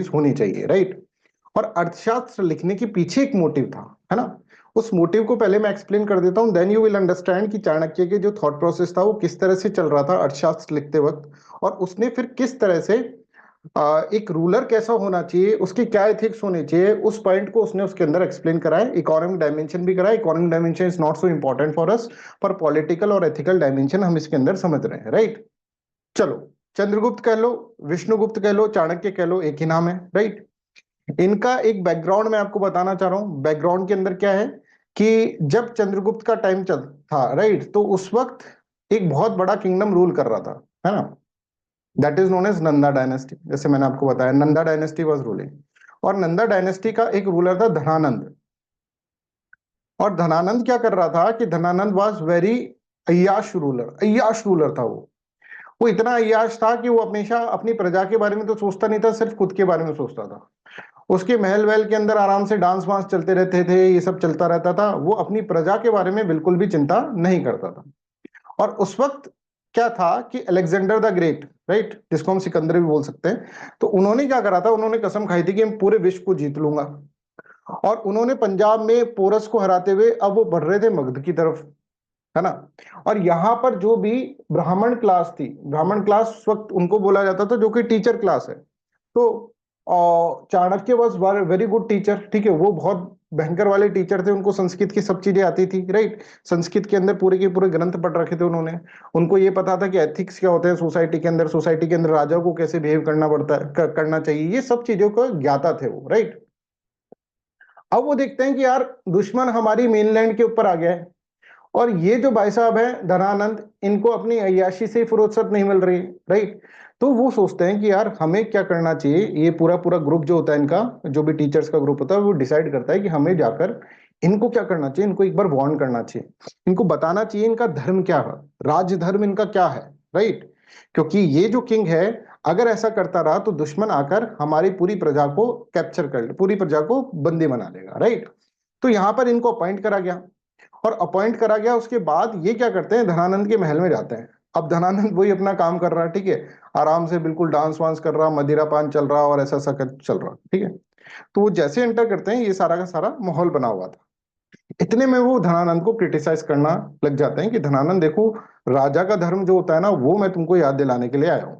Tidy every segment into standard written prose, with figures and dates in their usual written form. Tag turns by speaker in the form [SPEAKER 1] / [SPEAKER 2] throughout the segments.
[SPEAKER 1] होनी चाहिए, राइट। और अर्थशास्त्र लिखने के पीछे एक मोटिव था, है ना। उस मोटिव को पहले मैं एक्सप्लेन कर देता हूं, देन यू विल अंडरस्टैंड कि चाणक्य के जो थॉट प्रोसेस था वो किस तरह से चल रहा था अर्थशास्त्र लिखते वक्त, और उसने फिर किस तरह से एक रूलर कैसा होना चाहिए, उसके क्या एथिक्स होने चाहिए, उस पॉइंट को उसने उसके अंदर एक्सप्लेन करा है। इकोनॉमिक डायमेंशन भी करा है। Economic dimension is not so important for us, पर पॉलिटिकल और एथिकल डायमेंशन हम इसके अंदर समझ रहे हैं, राइट। चलो, चंद्रगुप्त कह लो, विष्णुगुप्त कह लो, चाणक्य कह लो, एक ही नाम है, राइट। इनका एक बैकग्राउंड मैं आपको बताना चाह रहा हूं। बैकग्राउंड के अंदर क्या है कि जब चंद्रगुप्त का टाइम चल था, राइट, तो उस वक्त एक बहुत बड़ा किंगडम रूल कर रहा था, है ना। That is known as Nanda dynasty. जैसे मैंने आपको बताया, नंदा डायनेस्टी वाज रूलिंग। और नंदा डायनेस्टी का एक रूलर था धनानंद। और धनानंद क्या कर रहा था कि Dhanananda was very अय्याश ruler. अय्याश ruler था वो इतना अय्याश था कि वो हमेशा अपनी प्रजा के बारे में तो सोचता नहीं था, सिर्फ खुद के बारे में सोचता था। उसके महल वहल के अंदर आराम से डांस वांस चलते रहते थे, ये सब चलता रहता था। वो अपनी प्रजा के बारे में बिल्कुल भी चिंता नहीं करता था। और उस वक्त क्या था कि अलेक्जेंडर द ग्रेट, राइट, जिसको हम सिकंदर भी बोल सकते हैं, तो उन्होंने क्या करा था, उन्होंने कसम खाई थी कि मैं पूरे विश्व को जीत लूंगा। और उन्होंने पंजाब में पोरस को हराते हुए अब वो बढ़ रहे थे मगध की तरफ, है ना। और यहाँ पर जो भी ब्राह्मण क्लास थी, ब्राह्मण क्लास उस वक्त उनको बोला जाता था जो कि टीचर क्लास है। तो Chanakya was very good teacher, ठीक है, वो बहुत भयंकर वाले टीचर थे। उनको संस्कृत की सब चीजें आती थी, राइट। संस्कृत के अंदर पूरे के पूरे ग्रंथ पढ़ रखे थे उन्होंने। उनको ये पता था कि एथिक्स क्या होते हैं सोसाइटी के अंदर, सोसाइटी के अंदर राजा को कैसे बिहेव करना पड़ता है, करना चाहिए, ये सब चीजों को ज्ञाता थे वो, राइट। अब वो देखते हैं कि यार दुश्मन हमारी मेनलैंड के ऊपर आ गया है, और ये जो भाई साहब है धनानंद, इनको अपनी अय्याशी से फुर्सत नहीं मिल रही, राइट। तो वो सोचते हैं कि यार हमें क्या करना चाहिए। ये पूरा पूरा ग्रुप जो होता है इनका, जो भी टीचर्स का ग्रुप होता है, वो डिसाइड करता है कि हमें जाकर इनको क्या करना चाहिए, इनको एक बार वार्न करना चाहिए, इनको बताना चाहिए इनका धर्म क्या है, राज धर्म इनका क्या है, राइट। क्योंकि ये जो किंग है, अगर ऐसा करता रहा तो दुश्मन आकर हमारी पूरी प्रजा को कैप्चर कर ले, पूरी प्रजा को बंदी बना लेगा, राइट। तो यहां पर इनको अपॉइंट करा गया। और अपॉइंट करा गया, उसके बाद ये क्या करते हैं, धनानंद के महल में जाते हैं। अब धनानंद वही अपना काम कर रहा है, ठीक है, आराम से बिल्कुल डांस वांस कर रहा, मदिरा पान चल रहा और ऐसा ऐसा चल रहा, ठीक है। तो वो जैसे एंटर करते हैं, ये सारा का सारा माहौल बना हुआ था। इतने में वो धनानंद को क्रिटिसाइज करना लग जाते हैं कि धनानंद देखो, राजा का धर्म जो होता है ना, वो मैं तुमको याद दिलाने के लिए आया हूं।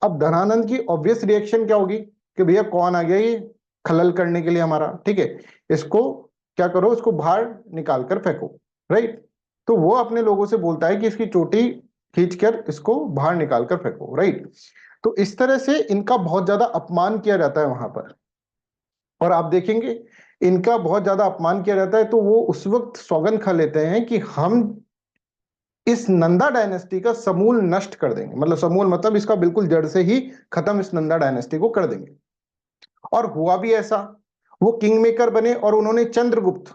[SPEAKER 1] अब धनानंद की ऑब्वियस रिएक्शन क्या होगी कि भैया कौन आ गया ये खलल करने के लिए हमारा, ठीक है, इसको क्या करो, इसको बाहर निकाल कर फेंको, राइट। तो वो अपने लोगों से बोलता है कि इसकी चोटी खींचकर इसको बाहर निकाल कर फेंको, राइट। तो इस तरह से इनका बहुत ज्यादा अपमान किया जाता है वहां पर। और आप देखेंगे इनका बहुत ज्यादा अपमान किया जाता है, तो वो उस वक्त सौगंध खा लेते हैं कि हम इस नंदा डायनेस्टी का समूल नष्ट कर देंगे। मतलब समूल मतलब इसका बिल्कुल जड़ से ही खत्म, इस नंदा डायनेस्टी को कर देंगे। और हुआ भी ऐसा। वो किंग मेकर बने और उन्होंने चंद्रगुप्त,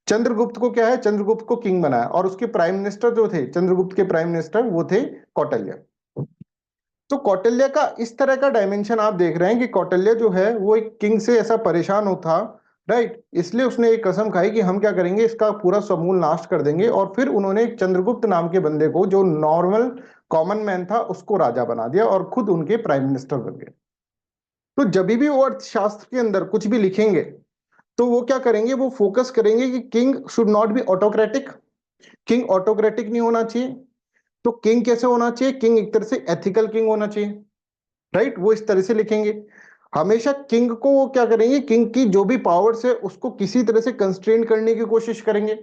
[SPEAKER 1] चंद्रगुप्त को क्या है, चंद्रगुप्त को किंग बनाया। और उसके प्राइम मिनिस्टर जो थे, चंद्रगुप्त के प्राइम मिनिस्टर वो थे कौटिल्य। तो कौटिल्य का इस तरह का डायमेंशन आप देख रहे हैं कि कौटिल्य जो है वो एक किंग से ऐसा परेशान होता, राइट। इसलिए उसने एक कसम खाई कि हम क्या करेंगे, इसका पूरा समूल नाश कर देंगे। और फिर उन्होंने एक चंद्रगुप्त नाम के बंदे को, जो नॉर्मल कॉमन मैन था, उसको राजा बना दिया और खुद उनके प्राइम मिनिस्टर बन गए। तो जब भी वो अर्थशास्त्र के अंदर कुछ भी लिखेंगे, तो वो क्या करेंगे, वो फोकस करेंगे कि king should not be autocratic. King autocratic नहीं होना चाहिए। तो किंग कैसे होना चाहिए, किंग एक तरह से एथिकल किंग होना चाहिए, राइट। वो इस तरह से लिखेंगे। हमेशा किंग को वो क्या करेंगे, किंग की जो भी पावर्स है उसको किसी तरह से कंस्ट्रेन करने की कोशिश करेंगे,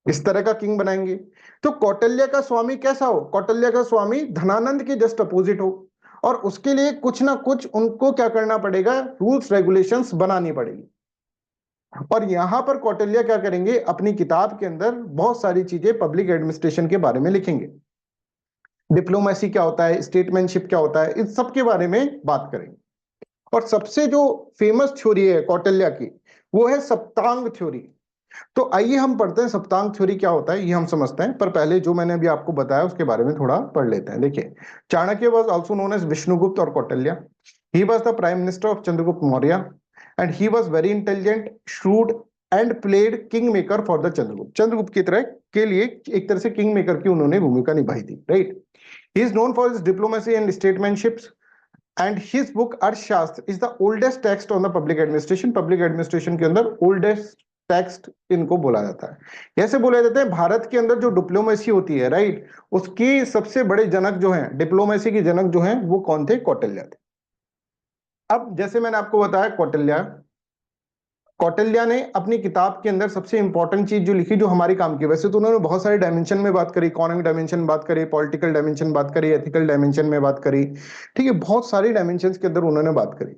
[SPEAKER 1] इस तरह का किंग बनाएंगे। तो कौटिल्य का स्वामी कैसा हो, कौटिल्य का स्वामी धनानंद के जस्ट अपोजिट हो। और उसके लिए कुछ ना कुछ उनको क्या करना पड़ेगा, रूल्स रेगुलेशंस बनानी पड़ेगी। और यहां पर कौटिल्य क्या करेंगे, अपनी किताब के अंदर बहुत सारी चीजें पब्लिक एडमिनिस्ट्रेशन के बारे में लिखेंगे। डिप्लोमेसी क्या होता है, स्टेटमैनशिप क्या होता है, इस सब के बारे में बात करेंगे। और सबसे जो फेमस थ्योरी है कौटिल्य की, वो है सप्तांग थ्योरी। तो आइए हम पढ़ते हैं सप्तांग थ्योरी क्या होता है, ये हम समझते हैं। पर पहले जो मैंने अभी आपको बताया उसके बारे में थोड़ा पढ़ लेते हैं। देखिए, Chanakya was also known as Vishnugupta और Kautilya. He was the prime minister of Chandragupta Maurya and he was very intelligent, shrewd and played king maker for the Chandragupta. Chandragupta की तरह के लिए एक तरह से किंग मेकर की उन्होंने भूमिका निभाई थी, right. He is known for his diplomacy and statesmanship. And his book Arthashastra is the oldest text on the public administration. Public administration के अंदर ओल्डेस्ट टेक्स्ट इनको बोला जाता है। ऐसे बोला जाता है भारत के अंदर जो डिप्लोमेसी होती है, राइट, उसकी सबसे बड़े जनक जो हैं, डिप्लोमेसी के जनक जो हैं, वो कौन थे? कौटिल्य थे। अब जैसे मैंने आपको बताया, कौटिल्य ने अपनी किताब के अंदर सबसे इंपॉर्टेंट चीज जो लिखी, जो हमारी काम की, वैसे तो उन्होंने बहुत सारे डायमेंशन में बात करी, इकोनॉमिक डायमेंशन बात करी, पॉलिटिकल डायमेंशन बात करी, एथिकल डायमेंशन में बात करी, ठीक है, बहुत सारी डायमेंशन के अंदर उन्होंने बात करी।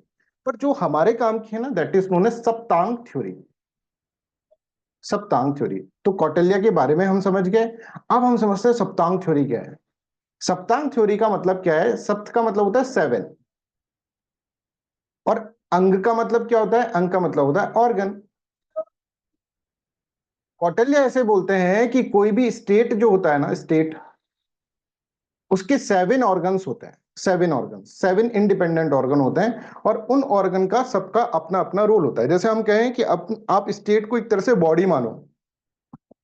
[SPEAKER 1] पर जो हमारे काम की है ना, that is known as Saptanga theory. Saptanga theory. तो कौटिल्य के बारे में हम समझ गए। अब हम समझते हैं सप्तांग थ्योरी क्या है। सप्तांग थ्योरी का मतलब क्या है? सप्त का मतलब होता है 7, और अंग का मतलब क्या होता है? अंग का मतलब होता है ऑर्गन। कौटिल्य ऐसे बोलते हैं कि कोई भी स्टेट जो होता है ना, स्टेट, उसके 7 ऑर्गन्स होते हैं। 7 ऑर्गन, 7 इंडिपेंडेंट ऑर्गन होते हैं, और उन ऑर्गन का सबका अपना अपना रोल होता है। जैसे हम कहें कि आप स्टेट को एक तरह से बॉडी मानो,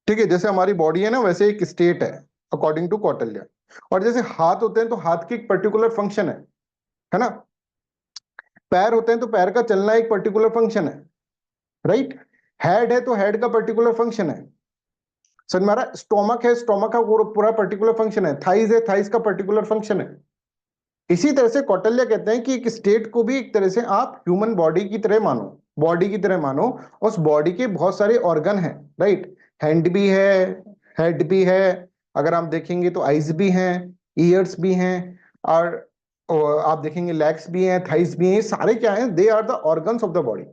[SPEAKER 1] ठीक है, जैसे हमारी बॉडी है ना, वैसे एक स्टेट है अकॉर्डिंग टू कौटिल्य। और जैसे हाथ होते हैं तो हाथ की एक पर्टिकुलर फंक्शन है ना। पैर होते हैं तो पैर का चलना एक पर्टिकुलर फंक्शन है, राइट। हेड है तो हेड का पर्टिकुलर फंक्शन है। समझ में आ रहा है? स्टोमक है, स्टोमक का पूरा पर्टिकुलर फंक्शन है। थाइज है, थाइज का पर्टिकुलर फंक्शन है। इसी तरह से कौटिल्य कहते हैं कि एक स्टेट को भी एक तरह से आप ह्यूमन बॉडी की तरह मानो, बॉडी की तरह मानो। उस बॉडी के बहुत सारे ऑर्गन हैं, राइट। हैंड भी है, हेड भी है, अगर आप देखेंगे तो आईज भी हैं, ईयर्स भी हैं, और आप देखेंगे लेग्स भी हैं, थाइस भी हैं। ये सारे क्या हैं? They are the organs of the body.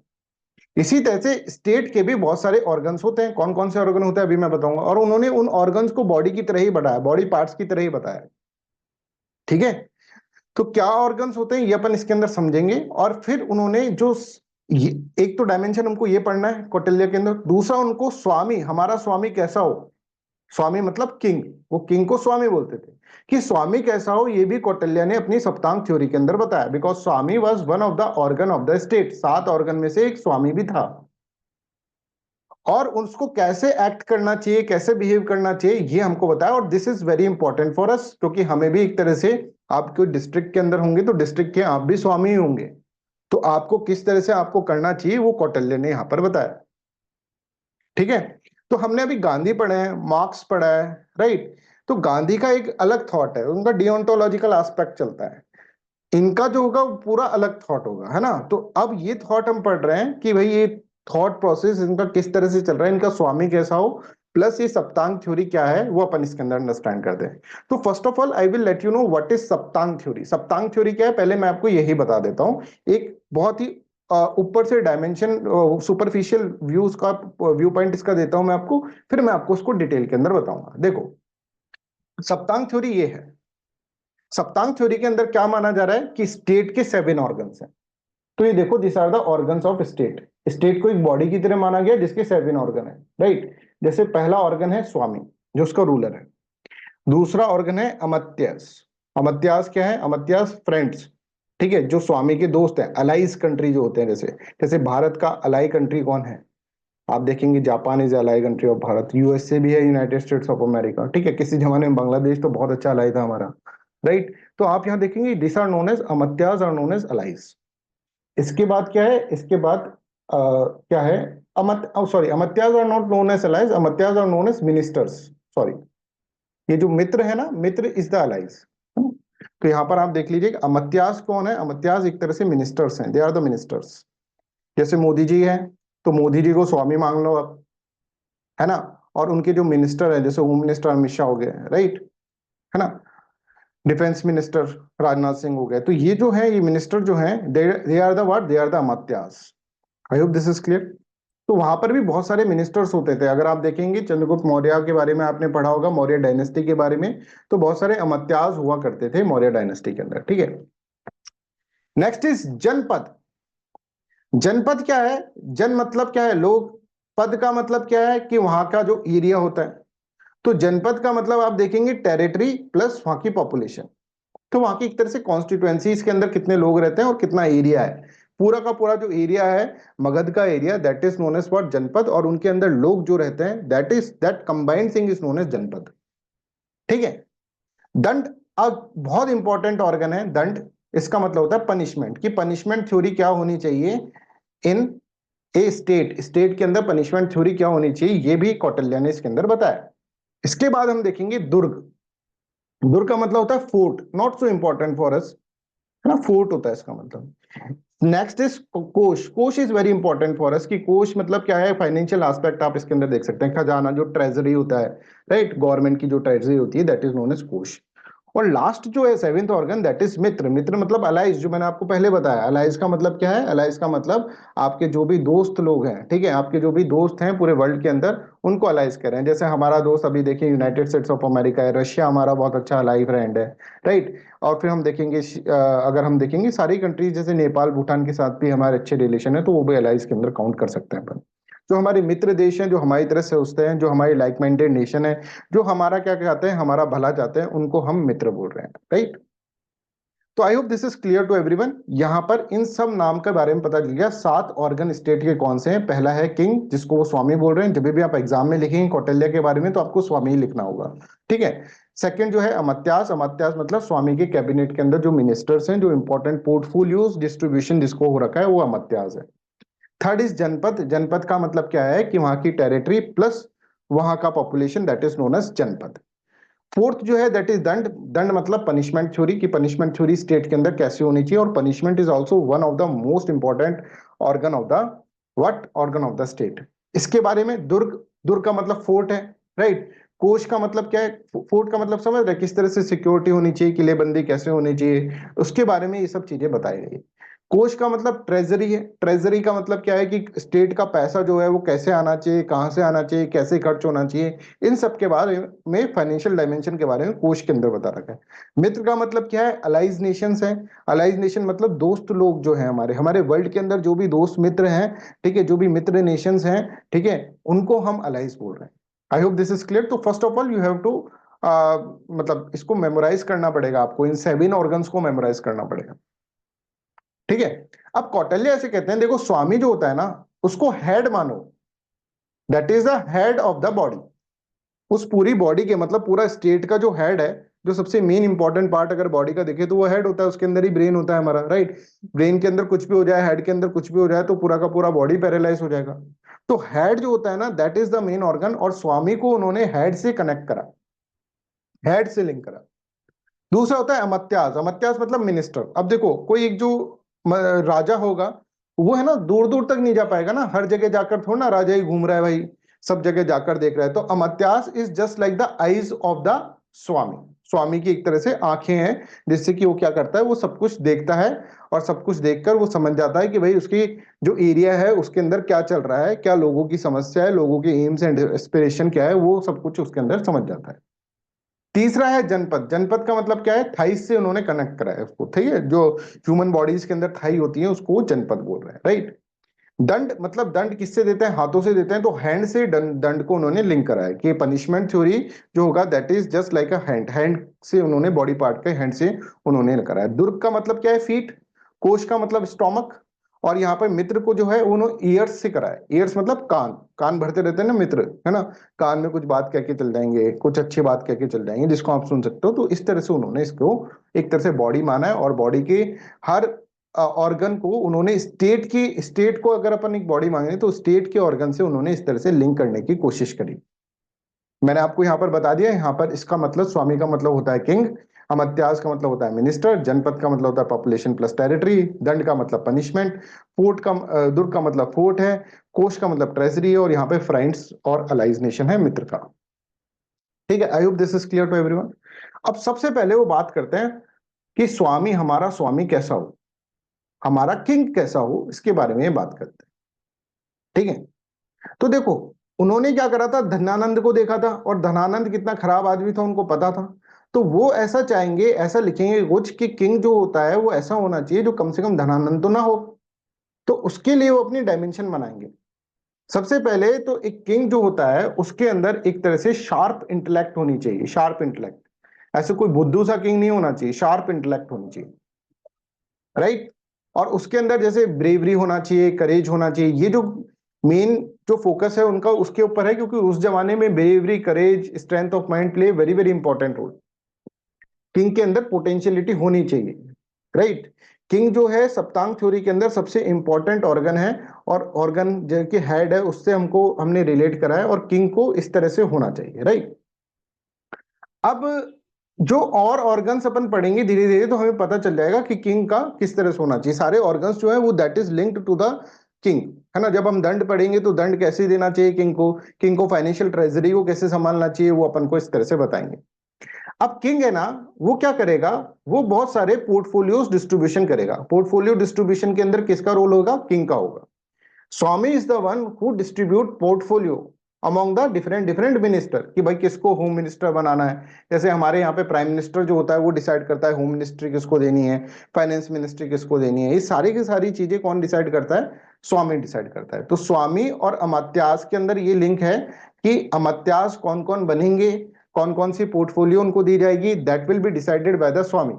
[SPEAKER 1] इसी तरह से स्टेट के भी बहुत सारे ऑर्गन्स होते हैं। कौन कौन से ऑर्गन होते हैं अभी मैं बताऊंगा। और उन्होंने उन ऑर्गन्स को बॉडी की तरह ही बताया, बॉडी पार्ट्स की तरह ही बताया, ठीक है। तो क्या ऑर्गन्स होते हैं ये अपन इसके अंदर समझेंगे। और फिर उन्होंने जो ये, एक तो डायमेंशन हमको ये पढ़ना है कौटिल्य के अंदर। दूसरा, उनको स्वामी, हमारा स्वामी कैसा हो, स्वामी मतलब किंग, वो किंग को स्वामी बोलते थे, कि स्वामी कैसा हो ये भी कौटिल्य ने अपनी सप्तांग थ्योरी के अंदर बताया। Because Swami was one of the organ of the state, 7 organ में से एक स्वामी भी था। और उसको कैसे एक्ट करना चाहिए, कैसे बिहेव करना चाहिए, ये हमको बताया। और this is very important for us, क्योंकि हमें भी एक तरह से, आप कोई डिस्ट्रिक्ट के अंदर होंगे तो डिस्ट्रिक्ट के आप भी स्वामी ही होंगे, तो आपको किस तरह से आपको करना चाहिए वो कौटिल्य ने यहां पर बताया, ठीक है। तो हमने अभी गांधी पढ़े हैं, मार्क्स पढ़ा है, राइट। तो गांधी का एक अलग थॉट है, उनका डियोंटोलॉजिकल एस्पेक्ट चलता है। इनका जो होगा वो पूरा अलग थॉट होगा, है ना। तो अब ये थॉट हम पढ़ रहे हैं कि भाई ये थॉट प्रोसेस इनका किस तरह से चल रहा है, इनका स्वामी कैसा हो, प्लस ये सप्तांग थ्योरी क्या है, वो अपन इसके अंदर अंडरस्टैंड करते हैं। तो first of all I will let you know what is Saptanga theory. Saptanga theory क्या है, पहले मैं आपको यही बता देता हूँ। एक बहुत ही ऊपर से डायमेंशन, सुपरफिशियल व्यूज का व्यू पॉइंट इसका देता हूं मैं आपको, फिर मैं आपको उसको डिटेल के अंदर बताऊंगा। देखो, सप्तांग थ्योरी ये है। सप्तांग थ्योरी के अंदर क्या माना जा रहा है कि स्टेट के 7 ऑर्गन्स हैं। तो ये देखो, this are the organs of state. State को एक बॉडी की तरह माना गया जिसके 7 ऑर्गन है, राइट। जैसे पहला ऑर्गन है स्वामी, जो उसका रूलर है। दूसरा ऑर्गन है अमात्यास। अमात्यास क्या है? अमात्यास फ्रेंड्स, ठीक है, जो स्वामी के दोस्त हैं, अलाइज कंट्री जो होते हैं। जैसे जैसे भारत का अलाई कंट्री कौन है? आप देखेंगे Japan is ally country of Bharat, USA भी है, यूनाइटेड स्टेट्स ऑफ अमेरिका, ठीक है। किसी जमाने में बांग्लादेश तो बहुत अच्छा अलाई था हमारा, राइट। तो आप यहाँ देखेंगे this are known as amatyas, are known as allies. इसके बाद क्या है? इसके बाद क्या है? Sorry, amatyas are not known as allies, amatyas are known as ministers. Sorry, ये जो मित्र है ना, मित्र इज द अलाइज। तो यहाँ पर आप देख लीजिए अमात्यास कौन है? अमात्यास एक तरह से मिनिस्टर्स हैं, दे आर द मिनिस्टर्स। जैसे मोदी जी हैं, तो मोदी जी को स्वामी मान लो आप, है ना। और उनके जो मिनिस्टर है, जैसे होम मिनिस्टर अमित शाह हो गए, राइट, है ना। डिफेंस मिनिस्टर राजनाथ सिंह हो गए। तो ये जो है, ये मिनिस्टर जो हैं, they are the what, they are the amatyas. I hope this is clear. तो वहां पर भी बहुत सारे मिनिस्टर्स होते थे। अगर आप देखेंगे चंद्रगुप्त मौर्य के बारे में आपने पढ़ा होगा, मौर्य डायनेस्टी के बारे में, तो बहुत सारे अमात्यास हुआ करते थे मौर्य डायनेस्टी के अंदर, ठीक है। नेक्स्ट इज जनपद। जनपद क्या है? जन मतलब क्या है? लोग। पद का मतलब क्या है? कि वहां का जो एरिया होता है। तो जनपद का मतलब आप देखेंगे टेरिटरी प्लस वहां की पॉपुलेशन। तो वहां की एक तरह से कॉन्स्टिट्यूएंसीज के अंदर कितने लोग रहते हैं और कितना एरिया है, पूरा का पूरा जो एरिया है, मगध का area, that is known as what, janapada. और उनके अंदर लोग जो रहते हैं, that combined thing is known as janapada, ठीक है। दंड, अब बहुत इंपॉर्टेंट ऑर्गन है दंड। इसका मतलब होता है पनिशमेंट, कि पनिशमेंट थ्योरी क्या होनी चाहिए इन ए स्टेट, स्टेट के अंदर पनिशमेंट थ्योरी क्या होनी चाहिए, ये भी कौटिल्य ने इसके अंदर बताया। इसके बाद हम देखेंगे दुर्ग। दुर्ग का मतलब होता है fort, not so important for us, है ना, फोर्ट होता है इसका मतलब। नेक्स्ट इज कोष। कोष is very important for us, कि कोष मतलब क्या है, फाइनेंशियल एस्पेक्ट आप इसके अंदर देख सकते हैं, खजाना जो ट्रेजरी होता है, राइट, गवर्नमेंट की जो ट्रेजरी होती है, दैट इज नोन एज कोष। और लास्ट जो है सेवेंथ ऑर्गन, दैट इज मित्र। मित्र मतलब अलाइज, जो मैंने आपको पहले बताया। अलाइज का मतलब क्या है, अलाइज का मतलब आपके जो भी दोस्त लोग हैं, ठीक है, आपके जो भी दोस्त हैं पूरे वर्ल्ड के अंदर, उनको अलाइज करें। जैसे हमारा दोस्त अभी देखिए यूनाइटेड स्टेट्स ऑफ अमेरिका है, रशिया हमारा बहुत अच्छा अलाई फ्रेंड है, राइट। और फिर हम देखेंगे अगर हम देखेंगे सारी कंट्रीज, जैसे नेपाल भूटान के साथ भी हमारे अच्छे रिलेशन है, तो वो भी अलाइज के अंदर काउंट कर सकते हैं अपन। जो हमारे मित्र देश हैं, जो हमारी तरह से सोचते हैं, जो हमारे लाइक माइंडेड नेशन है, जो हमारा क्या कहते हैं, हमारा भला चाहते हैं, उनको हम मित्र बोल रहे हैं, राइट। तो I hope this is clear to everyone. यहां पर इन सब नाम के बारे में पता चल गया। 7 ऑर्गन स्टेट के कौन से हैं। पहला है किंग, जिसको वो स्वामी बोल रहे हैं। जब भी आप एग्जाम में लिखेंगे कौटिल्य के बारे में, तो आपको स्वामी ही लिखना होगा, ठीक है। सेकंड जो है अमात्यास। अमात्यास मतलब स्वामी के कैबिनेट के अंदर जो मिनिस्टर्स हैं, जो इंपॉर्टेंट पोर्टफोलियोज डिस्ट्रीब्यूशन जिसको हो रखा है, वो अमात्यास है। थर्ड इज जनपद। जनपद का मतलब क्या है, कि वहां की टेरिटरी प्लस वहां का population, that is known as janapada. Fourth जो है दैट इज दंड। दंड मतलब पनिशमेंट थ्योरी, की पनिशमेंट थ्योरी स्टेट के अंदर कैसे होनी चाहिए। और punishment is also one of the most important organ of the what, organ of the state. इसके बारे में दुर्ग, दुर्ग का मतलब फोर्ट है, राइट। कोष का मतलब क्या है, फोर्ट का मतलब समझ रहे हैं, किस तरह से सिक्योरिटी होनी चाहिए, किलेबंदी कैसे होनी चाहिए, उसके बारे में ये सब चीजें बताई गई। कोष का मतलब ट्रेजरी है। ट्रेजरी का मतलब क्या है, कि स्टेट का पैसा जो है वो कैसे आना चाहिए, कहां से आना चाहिए, कैसे खर्च होना चाहिए, इन सब के बारे में फाइनेंशियल डायमेंशन के बारे में कोष के अंदर बता रखा है। मित्र का मतलब क्या है, अलाइज नेशंस है। अलाइज नेशन मतलब दोस्त लोग जो हैं, हमारे हमारे वर्ल्ड के अंदर जो भी दोस्त मित्र हैं, ठीक है, जो भी मित्र नेशंस हैं, ठीक है, उनको हम अलाइज बोल रहे हैं। I hope this is clear. तो first of all you have to मतलब इसको मेमोराइज करना पड़ेगा आपको, इन 7 ऑर्गन्स को मेमोराइज करना पड़ेगा, ठीक है। अब कौटिल्य ऐसे कहते हैं, देखो स्वामी जो होता है ना, उसको हेड मानो, that is the head of the body. उस पूरी बॉडी के मतलब पूरा स्टेट का जो हेड है, जो सबसे मेन इंपॉर्टेंट पार्ट अगर बॉडी का देखे तो वो हेड होता है। उसके अंदर ही ब्रेन होता है हमारा, राइट। ब्रेन के अंदर कुछ भी हो जाए, हेड के अंदर कुछ भी हो जाए, तो पूरा का पूरा बॉडी पैरालाइज हो जाएगा। तो हेड जो होता है ना, that is the main organ, और स्वामी को उन्होंने हेड से कनेक्ट करा, हेड से लिंक करा। दूसरा होता है अमात्यास। अमात्यास मतलब मिनिस्टर। अब देखो कोई एक जो राजा होगा, वो है ना दूर दूर तक नहीं जा पाएगा ना, हर जगह जाकर थोड़ा ना राजा ही घूम रहा है भाई, सब जगह जाकर देख रहा है। तो amatyas is just like the eyes of the swami. स्वामी की एक तरह से आंखें हैं, जिससे कि वो क्या करता है, वो सब कुछ देखता है, और सब कुछ देखकर वो समझ जाता है कि भाई उसकी जो एरिया है उसके अंदर क्या चल रहा है, क्या लोगों की समस्या है, लोगों के एम्स एंड एस्पिरेशन क्या है, वो सब कुछ उसके अंदर समझ जाता है। तीसरा है जनपद। जनपद का मतलब क्या है, थाइस से उन्होंने कनेक्ट करा है उसको, ठीक है, जो ह्यूमन बॉडीज के अंदर थाई होती है उसको वो जनपद बोल रहे हैं, राइट। दंड मतलब दंड किससे देते हैं, हाथों से देते हैं, तो हैंड से दंड, दंड को उन्होंने लिंक करा है, कि पनिशमेंट थ्योरी जो होगा that is just like a hand. Hand से उन्होंने बॉडी पार्ट के हैंड से उन्होंने करा है। दुर्ग का मतलब क्या है, फीट। कोश का मतलब स्टोमक। और यहाँ पर मित्र को जो है उन्होंने ईयर्स से करा है। ईयर्स मतलब कान, कान भरते रहते हैं ना मित्र, है ना, कान में कुछ बात कह के चल जाएंगे, कुछ अच्छी बात कह के चल जाएंगे जिसको आप सुन सकते हो। तो इस तरह से उन्होंने इसको एक तरह से बॉडी माना है, और बॉडी के हर ऑर्गन को उन्होंने स्टेट की, स्टेट को अगर अपन एक बॉडी मांगे तो स्टेट के ऑर्गन से उन्होंने इस तरह से लिंक करने की कोशिश करी। मैंने आपको यहां पर बता दिया, यहां पर इसका मतलब स्वामी का मतलब होता है किंग, अमात्यास का मतलब होता है मिनिस्टर, जनपद का मतलब होता है पॉपुलेशन प्लस टेरिटरी, दंड का मतलब पनिशमेंट, फोर्ट का दुर्ग का मतलब फोर्ट है, कोष का मतलब ट्रेजरी है, और यहाँ पे फ्रेंड्स और अलाइज नेशन है मित्र का, ठीक है। I hope this is clear to everyone. अब सबसे पहले वो बात करते हैं कि स्वामी, हमारा स्वामी कैसा हो, हमारा किंग कैसा हो, इसके बारे में बात करते हैं, ठीक है। तो देखो उन्होंने क्या करा था, धनानंद को देखा था, और धनानंद कितना खराब आदमी था उनको पता था। तो वो ऐसा चाहेंगे, ऐसा लिखेंगे कुछ कि किंग जो होता है वो ऐसा होना चाहिए जो कम से कम धनानंद तो ना हो। तो उसके लिए वो अपनी डायमेंशन बनाएंगे। सबसे पहले तो एक किंग जो होता है उसके अंदर एक तरह से शार्प इंटेलेक्ट होनी चाहिए, शार्प इंटेलेक्ट। ऐसे कोई बुद्धू सा किंग नहीं होना चाहिए, शार्प इंटेलेक्ट होनी चाहिए, राइट। और उसके अंदर जैसे ब्रेवरी होना चाहिए, करेज होना चाहिए, ये जो मेन जो फोकस है उनका उसके ऊपर है, क्योंकि उस जमाने में bravery, courage, strength of mind play very very important role. King के अंदर पोटेंशियलिटी होनी चाहिए, राइट। किंग जो है सप्तांग थ्योरी के अंदर सबसे इंपॉर्टेंट ऑर्गन है, और ऑर्गन जो कि हेड है उससे हमने रिलेट करा है, और किंग को इस तरह से होना चाहिए, राइट। अब जो और ऑर्गन्स अपन पढ़ेंगे धीरे धीरे तो हमें पता चल जाएगा कि किंग का किस तरह से होना चाहिए। सारे ऑर्गन्स जो है वो that is linked to the king, है ना। जब हम दंड पढ़ेंगे तो दंड कैसे देना चाहिए किंग को फाइनेंशियल ट्रेजरी को कैसे संभालना चाहिए, वो अपन को इस तरह से बताएंगे। अब किंग है ना, वो क्या करेगा, वो बहुत सारे पोर्टफोलियोज डिस्ट्रीब्यूशन करेगा। पोर्टफोलियो डिस्ट्रीब्यूशन के अंदर किसका रोल होगा, किंग का होगा। Swami is the one who distribute portfolio among the different different minister, कि भाई किसको होम मिनिस्टर बनाना है। जैसे हमारे यहाँ पे प्राइम मिनिस्टर जो होता है वो डिसाइड करता है होम मिनिस्ट्री किसको देनी है, फाइनेंस मिनिस्ट्री किसको देनी है। ये सारी की सारी चीजें कौन डिसाइड करता है, स्वामी डिसाइड करता है। तो स्वामी और अमात्यास के अंदर ये लिंक है कि अमात्यास कौन कौन बनेंगे, कौन कौन सी पोर्टफोलियो उनको दी जाएगी, that will be decided by the swami.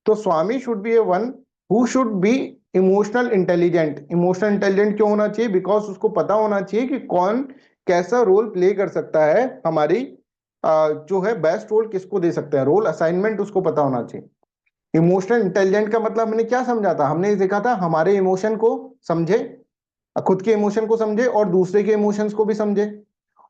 [SPEAKER 1] तो swami should be a one who should be emotional intelligent. Emotional intelligent क्यों होना चाहिए, बिकॉज उसको पता होना चाहिए कि कौन कैसा रोल प्ले कर सकता है, हमारी जो है बेस्ट रोल किसको दे सकते हैं, रोल असाइनमेंट उसको पता होना चाहिए। इमोशनल इंटेलिजेंट का मतलब हमने क्या समझा था, हमने देखा था हमारे इमोशन को समझे, खुद के इमोशन को समझे और दूसरे के इमोशंस को भी समझे।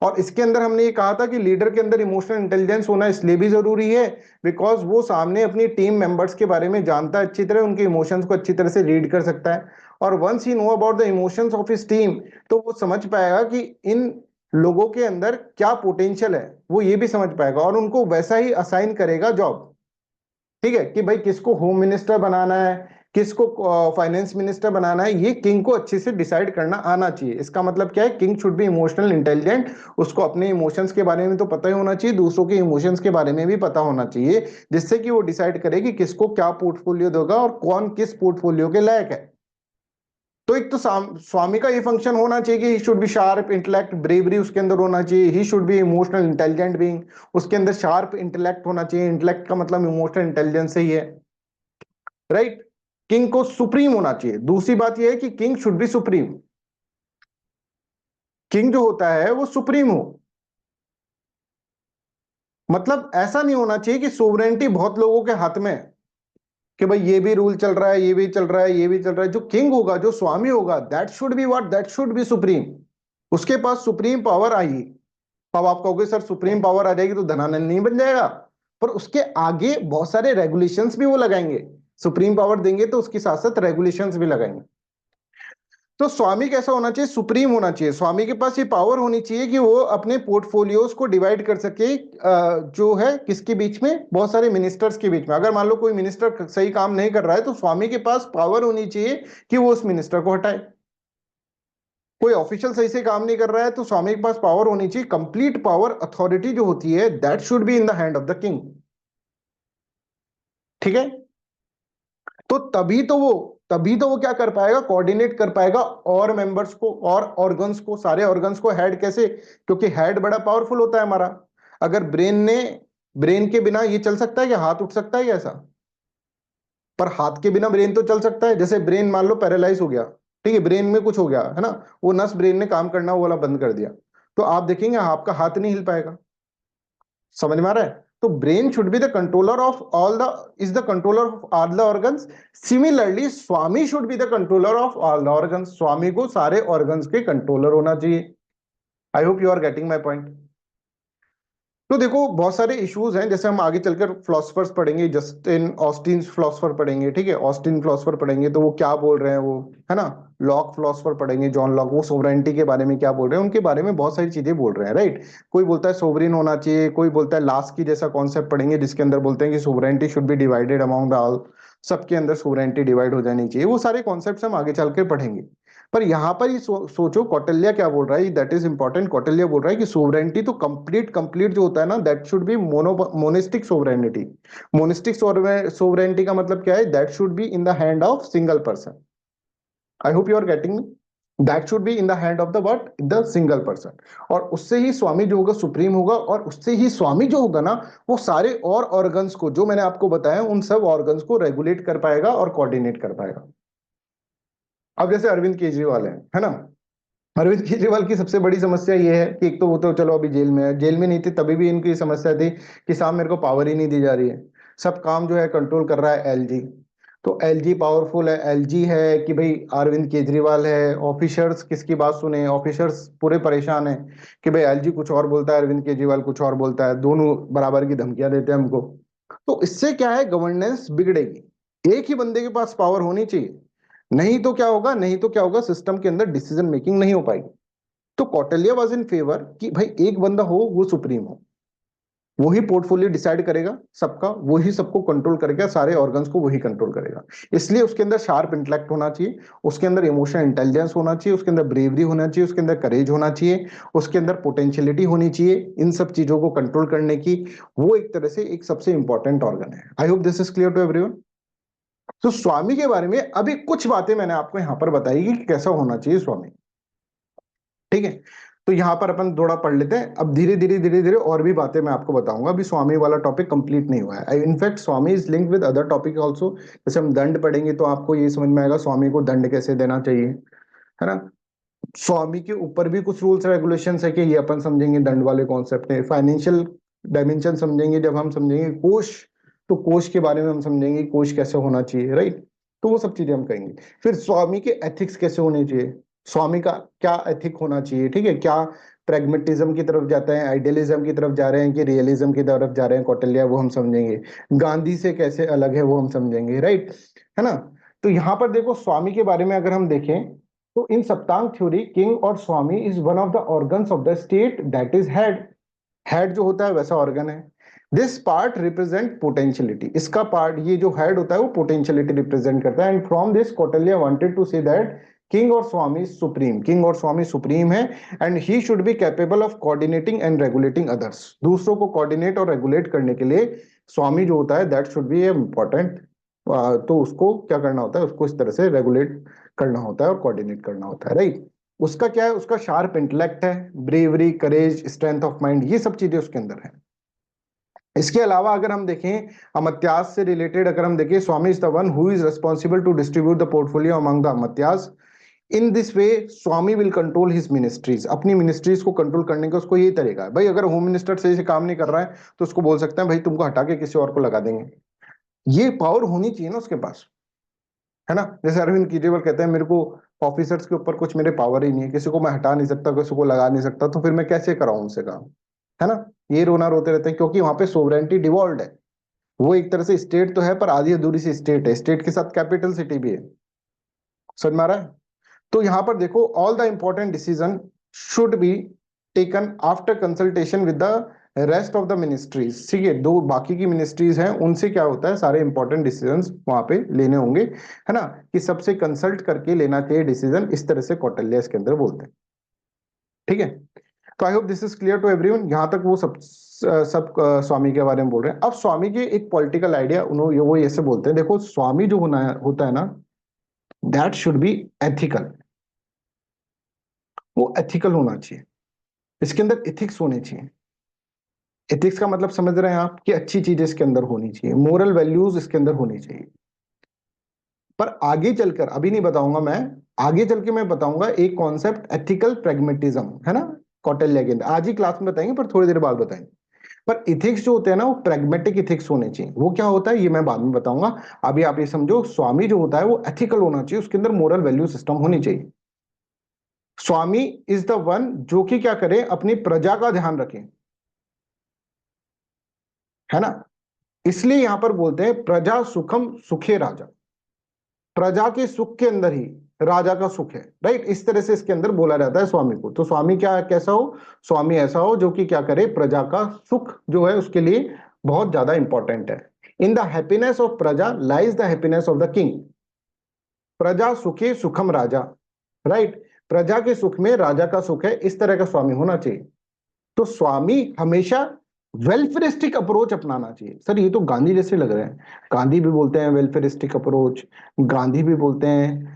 [SPEAKER 1] और इसके अंदर हमने ये कहा था कि लीडर के अंदर इमोशनल इंटेलिजेंस होना इसलिए भी जरूरी है बिकॉज वो सामने अपनी टीम मेंबर्स के बारे में जानता है अच्छी तरह, उनके इमोशंस को अच्छी तरह से रीड कर सकता है। और once he know about the emotions of his team, तो वो समझ पाएगा कि इन लोगों के अंदर क्या पोटेंशियल है, वो ये भी समझ पाएगा और उनको वैसा ही असाइन करेगा जॉब। ठीक है, कि भाई किसको होम मिनिस्टर बनाना है, किसको फाइनेंस मिनिस्टर बनाना है, ये किंग को अच्छे से डिसाइड करना आना चाहिए। इसका मतलब क्या है, king should be emotional intelligent. उसको अपने इमोशंस के बारे में तो पता ही होना चाहिए, दूसरों के इमोशंस के बारे में भी पता होना चाहिए, जिससे कि वो डिसाइड करे कि किसको क्या पोर्टफोलियो देगा और कौन किस पोर्टफोलियो के लायक है। तो एक तो स्वामी का ये फंक्शन होना चाहिए कि ही should B sharp intellect, bravery उसके अंदर होना चाहिए। ही should be emotional intelligent being, उसके अंदर शार्प इंटेलेक्ट होना चाहिए। इंटेलेक्ट का मतलब इमोशनल इंटेलिजेंस से ही है, राइट। किंग को सुप्रीम होना चाहिए। दूसरी बात यह है कि king should be supreme. King जो होता है वो सुप्रीम हो, मतलब ऐसा नहीं होना चाहिए कि सोवरेंटी बहुत लोगों के हाथ में है, कि भाई ये भी रूल चल रहा है, ये भी चल रहा है, ये भी चल रहा है। जो किंग होगा, जो स्वामी होगा, that should be what, that should be supreme. उसके पास सुप्रीम पावर आएगी। अब आप कहोगे सर सुप्रीम पावर आ जाएगी तो धनानंद नहीं बन जाएगा, पर उसके आगे बहुत सारे रेगुलेशंस भी वो लगाएंगे। सुप्रीम पावर देंगे तो उसके साथ साथ रेगुलेशंस भी लगाएंगे। तो स्वामी कैसा होना चाहिए, सुप्रीम होना चाहिए। स्वामी के पास ये पावर होनी चाहिए कि वो अपने पोर्टफोलियोज को डिवाइड कर सके, जो है किसके बीच में, बहुत सारे मिनिस्टर्स के बीच में। अगर मान लो कोई मिनिस्टर सही काम नहीं कर रहा है तो स्वामी के पास पावर होनी चाहिए कि वो उस मिनिस्टर को हटाए। कोई ऑफिशियल सही से काम नहीं कर रहा है तो स्वामी के पास पावर होनी चाहिए, कंप्लीट पावर, अथॉरिटी जो होती है that should be in the hand of the king. ठीक है। तो तभी तो वो क्या कर पाएगा, कोऑर्डिनेट कर पाएगा और मेंबर्स को और ऑर्गन्स को, सारे ऑर्गन्स को। हेड कैसे, क्योंकि हेड बड़ा पावरफुल होता है हमारा। अगर ब्रेन के बिना ये चल सकता है कि हाथ उठ सकता है ऐसा, पर हाथ के बिना ब्रेन तो चल सकता है। जैसे ब्रेन मान लो पैरालाइज हो गया, ठीक है, ब्रेन में कुछ हो गया है ना, वो नस ब्रेन ने काम करना वो वाला बंद कर दिया, तो आप देखेंगे आपका हाथ नहीं हिल पाएगा। समझ में आ रहा है। तो brain should be the controller of all the, is the controller of all the organs. Similarly swami should be the controller of all the organs. स्वामी को सारे ऑर्गन्स के कंट्रोलर होना चाहिए। I hope you are getting my point. तो देखो बहुत सारे इश्यूज हैं, जैसे हम आगे चलकर फिलोसफर्स पढ़ेंगे, जस्टिन ऑस्टिन फिलोसफर पढ़ेंगे, ठीक है, ऑस्टिन फिलोसफर पढ़ेंगे तो वो क्या बोल रहे हैं वो, है ना। लॉक फिलोसफर पढ़ेंगे, जॉन लॉक, वो सोवरेंटी के बारे में क्या बोल रहे हैं, उनके बारे में बहुत सारी चीजें बोल रहे हैं, राइट। कोई बोलता है सोवरेन होना चाहिए, कोई बोलता है लास्ट की जैसा कॉन्सेप्ट पढ़ेंगे जिसके अंदर बोलते हैं कि sovereignty should B divided among the all, सबके अंदर सोवरेंटी डिवाइड हो जानी चाहिए। वो सारे कॉन्सेप्ट हम आगे चलकर पढ़ेंगे। पर यहां पर ही सोचो कौटिल्य क्या बोल रहा है, दैट इज इंपॉर्टेंट। कौटिल्य बोल रहा है कि सोवरेंटी तो कंप्लीट कंप्लीट जो होता है ना, that should be monistic sovereignty. Monistic sovereignty का मतलब क्या है, that should be in the hand of single person. I hope you are getting me. That should be in the hand of the what, the single person. और उससे ही स्वामी जो होगा supreme होगा, और उससे ही स्वामी जो होगा ना, वो सारे और ऑर्गन्स को, जो मैंने आपको बताया, उन सब ऑर्गन्स को रेगुलेट कर पाएगा और कोऑर्डिनेट कर पाएगा। अब जैसे अरविंद केजरीवाल है ना। अरविंद केजरीवाल की सबसे बड़ी समस्या ये है कि एक तो वो तो चलो अभी जेल में है, जेल में नहीं थे तभी भी इनकी समस्या थी कि साहब मेरे को पावर ही नहीं दी जा रही है, सब काम जो है कंट्रोल कर रहा है एलजी। तो एलजी पावरफुल है, एलजी है कि भाई अरविंद केजरीवाल है, ऑफिसर्स किसकी बात सुने, ऑफिसर्स पूरे परेशान है कि भाई एलजी कुछ और बोलता है, अरविंद केजरीवाल कुछ और बोलता है, दोनों बराबर की धमकियां देते हैं हमको। तो इससे क्या है, गवर्नेंस बिगड़ेगी। एक ही बंदे के पास पावर होनी चाहिए, नहीं तो क्या होगा, नहीं तो क्या होगा, सिस्टम के अंदर डिसीजन मेकिंग नहीं हो पाएगी। तो कौटिल्य वाज इन फेवर कि भाई एक बंदा हो, वो सुप्रीम हो, वही पोर्टफोलियो डिसाइड करेगा सबका, वही सबको कंट्रोल करेगा, सारे ऑर्गन्स को वही कंट्रोल करेगा। इसलिए उसके अंदर शार्प इंटेलेक्ट होना चाहिए, उसके अंदर इमोशनल इंटेलिजेंस होना चाहिए, उसके अंदर ब्रेवरी होना चाहिए, उसके अंदर करेज होना चाहिए, उसके अंदर पोटेंशियलिटी होनी चाहिए इन सब चीजों को कंट्रोल करने की। वो एक तरह से एक सबसे इंपॉर्टेंट ऑर्गन है। I hope this is clear to everyone. तो स्वामी के बारे में अभी कुछ बातें मैंने आपको यहां पर बताई कि कैसा होना चाहिए स्वामी। ठीक है, तो यहां पर अपन थोड़ा पढ़ लेते हैं। अब धीरे धीरे धीरे धीरे और भी बातें मैं आपको बताऊंगा, अभी स्वामी वाला टॉपिक कंप्लीट नहीं हुआ है। In fact Swami is linked with other topic also. जैसे हम दंड पढ़ेंगे तो आपको ये समझ में आएगा स्वामी को दंड कैसे देना चाहिए, है ना। स्वामी के ऊपर भी कुछ रूल्स रेगुलेशंस है कि ये अपन समझेंगे दंड वाले कॉन्सेप्ट है। फाइनेंशियल डायमेंशन समझेंगे जब हम समझेंगे कोष, तो कोष के बारे में हम समझेंगे कोष कैसे होना चाहिए, राइट। तो वो सब चीजें हम कहेंगे। फिर स्वामी के एथिक्स कैसे होने चाहिए, स्वामी का क्या एथिक होना चाहिए, ठीक है, क्या प्रेगमेटिज्म की तरफ जाते हैं, आइडियलिज्म की तरफ जा रहे हैं कि रियलिज्म की तरफ जा रहे हैं कौटिल्य, वो हम समझेंगे। गांधी से कैसे अलग है वो हम समझेंगे, राइट, है ना। तो यहाँ पर देखो स्वामी के बारे में अगर हम देखें तो इन सप्तांग थ्योरी किंग और swami is one of the organs of the state that is head. Head जो होता है वैसा ऑर्गन है। दिस पार्ट रिप्रेजेंट पोटेंशियलिटी, इसका पार्ट ये जो हेड होता है वो पोटेंशियलिटी रिप्रेजेंट करता है। And from this Kautilya wanted to say that king और स्वामी सुप्रीम, किंग और स्वामी सुप्रीम है। And he should be capable of coordinating and regulating others, दूसरों को कोऑर्डिनेट और रेगुलेट करने के लिए स्वामी जो होता है दैट शुड बी इम्पोर्टेंट। तो उसको क्या करना होता है, उसको इस तरह से रेगुलेट करना होता है और कोऑर्डिनेट करना होता है, राइट। उसका क्या है, उसका शार्प इंटेलेक्ट है, bravery, courage, strength of mind, ये सब चीजें उसके अंदर है। इसके अलावा अगर हम देखें अमत्यास से रिलेटेड, अगर हम देखें swami is the one who is responsible to distribute the portfolio among the amatyas. In this way swami will control his ministries, अपनी मिनिस्ट्रीज को कंट्रोल करने का उसको यही तरीका है। भाई अगर होम मिनिस्टर सही से काम नहीं कर रहा है तो उसको बोल सकते हैं भाई तुमको हटा के किसी और को लगा देंगे। ये पावर होनी चाहिए ना उसके पास, है ना। जैसे अरविंद केजरीवाल कहते हैं मेरे को ऑफिसर्स के ऊपर कुछ मेरे पावर ही नहीं है, किसी को मैं हटा नहीं सकता, किसी को लगा नहीं सकता, तो फिर मैं कैसे कराऊं उनसे काम, है ना। ये रोना रोते रहते हैं क्योंकि वहां पे सोवरेंटी डिवॉल्व है। वो एक तरह से स्टेट तो है पर आधी अधूरी सी स्टेट है, स्टेट के साथ कैपिटल सिटी भी है। समझ में आ रहा है। तो यहां पर देखो all the important decision should be taken after consultation with the rest of the ministries. ठीक है, दो बाकी की मिनिस्ट्रीज हैं उनसे क्या होता है, सारे इंपॉर्टेंट डिसीजंस वहां पे लेने होंगे, है ना, कि सबसे कंसल्ट करके लेना चाहिए डिसीजन, इस तरह से कौटिल्य इसके अंदर बोलते हैं। ठीक है, तो I hope this is clear to everyone. यहां तक वो सब स्वामी के बारे में बोल रहे हैं। अब स्वामी के एक पॉलिटिकल आइडिया उन्होंने वो ऐसे बोलते हैं, देखो स्वामी जो होता है ना दैट शुड बी एथिकल, वो एथिकल होना चाहिए, इसके अंदर एथिक्स होने चाहिए। एथिक्स का मतलब समझ रहे हैं आप कि अच्छी चीजें इसके अंदर होनी चाहिए, मोरल वैल्यूज इसके अंदर होनी चाहिए। पर आगे चलकर अभी नहीं बताऊंगा मैं, आगे चल के मैं बताऊंगा एक कॉन्सेप्ट एथिकल प्रैग्मेटिज्म, है ना, कौटिल्य के अंदर। आज ही क्लास में बताएंगे पर थोड़ी देर बाद बताएंगे। पर इथिक्स जो होते हैं ना वो प्रैग्मेटिक इथिक्स होने चाहिए। वो क्या होता है ये मैं बाद में बताऊंगा। अभी आप ये समझो स्वामी जो होता है वो एथिकल होना चाहिए, उसके अंदर मोरल वैल्यू सिस्टम होनी चाहिए। स्वामी इज द वन जो कि क्या करे, अपनी प्रजा का ध्यान रखे, है ना। इसलिए यहां पर बोलते हैं प्रजा सुखम सुखे राजा, प्रजा के सुख के अंदर ही राजा का सुख है, राइट। इस तरह से इसके अंदर बोला जाता है स्वामी को। तो स्वामी क्या कैसा हो, स्वामी ऐसा हो जो कि क्या करे, प्रजा का सुख जो है उसके लिए बहुत ज्यादा इंपॉर्टेंट है। इन द हैप्पीनेस ऑफ प्रजा lies the happiness of the king, प्रजा सुखी सुखम राजा, राइट। प्रजा के सुख में राजा का सुख है, इस तरह का स्वामी होना चाहिए। तो स्वामी हमेशा वेलफेयरिस्टिक अप्रोच अपनाना चाहिए। सर ये तो गांधी जैसे लग रहे हैं, गांधी भी बोलते हैं वेलफेयरिस्टिक अप्रोच, गांधी भी बोलते हैं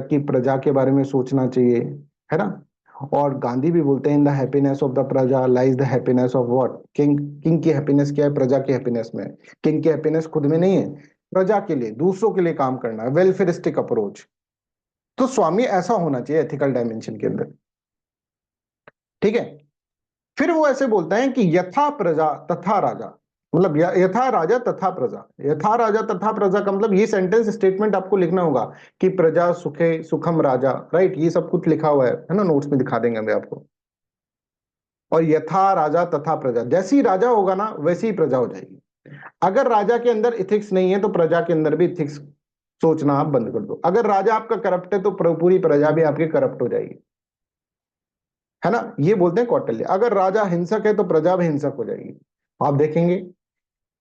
[SPEAKER 1] कि प्रजा के बारे में सोचना चाहिए, है ना। और गांधी भी बोलते हैं in the happiness of the praja lies the happiness of what king. King की हैप्पीनेस क्या है, प्रजा की हैप्पीनेस में। किंग की हैप्पीनेस खुद में नहीं है, प्रजा के लिए दूसरों के लिए काम करना है, वेलफेयरिस्टिक अप्रोच। तो स्वामी ऐसा होना चाहिए एथिकल डायमेंशन के अंदर। ठीक है, फिर वो ऐसे बोलता है कि यथा प्रजा तथा राजा, मतलब यथा राजा तथा प्रजा, यथा राजा तथा प्रजा का मतलब ये सेंटेंस स्टेटमेंट आपको लिखना होगा कि प्रजा सुखे सुखम राजा, राइट, ये सब कुछ लिखा हुआ है ना, नोट्स में दिखा देंगे हम आपको। और यथा राजा तथा प्रजा, जैसे ही राजा होगा ना वैसी ही प्रजा हो जाएगी। अगर राजा के अंदर इथिक्स नहीं है तो प्रजा के अंदर भी इथिक्स सोचना आप बंद कर दो। अगर राजा आपका करप्ट है तो पूरी प्रजा भी आपकी करप्ट हो जाएगी, है ना, ये बोलते हैं कौटिल्य। अगर राजा हिंसक है तो प्रजा भी हिंसक हो जाएगी। आप देखेंगे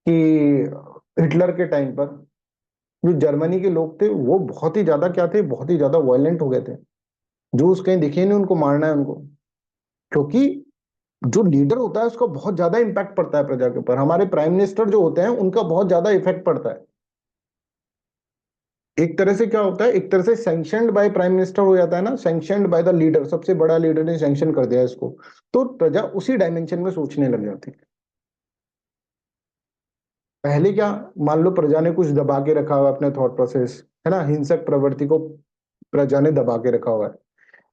[SPEAKER 1] कि हिटलर के टाइम पर जो जर्मनी के लोग थे वो बहुत ही ज्यादा क्या थे, बहुत ही ज्यादा वायलेंट हो गए थे। जो उस कहीं दिखे नहीं उनको मारना है उनको, क्योंकि जो लीडर होता है उसका बहुत ज्यादा इंपैक्ट पड़ता है प्रजा के ऊपर। हमारे प्राइम मिनिस्टर जो होते हैं उनका बहुत ज्यादा इफेक्ट पड़ता है। एक तरह से क्या होता है, एक तरह से सैंक्शनड बाय प्राइम मिनिस्टर हो जाता है ना, सैंक्शनड बाय द लीडर, सबसे बड़ा लीडर ने सैंक्शन कर दिया इसको, तो प्रजा उसी डायमेंशन में सोचने लग जाती है। पहले क्या, मान लो प्रजा ने कुछ दबा के रखा हुआ है अपने थॉट प्रोसेस, है ना, हिंसक प्रवृत्ति को प्रजा ने दबा के रखा हुआ है।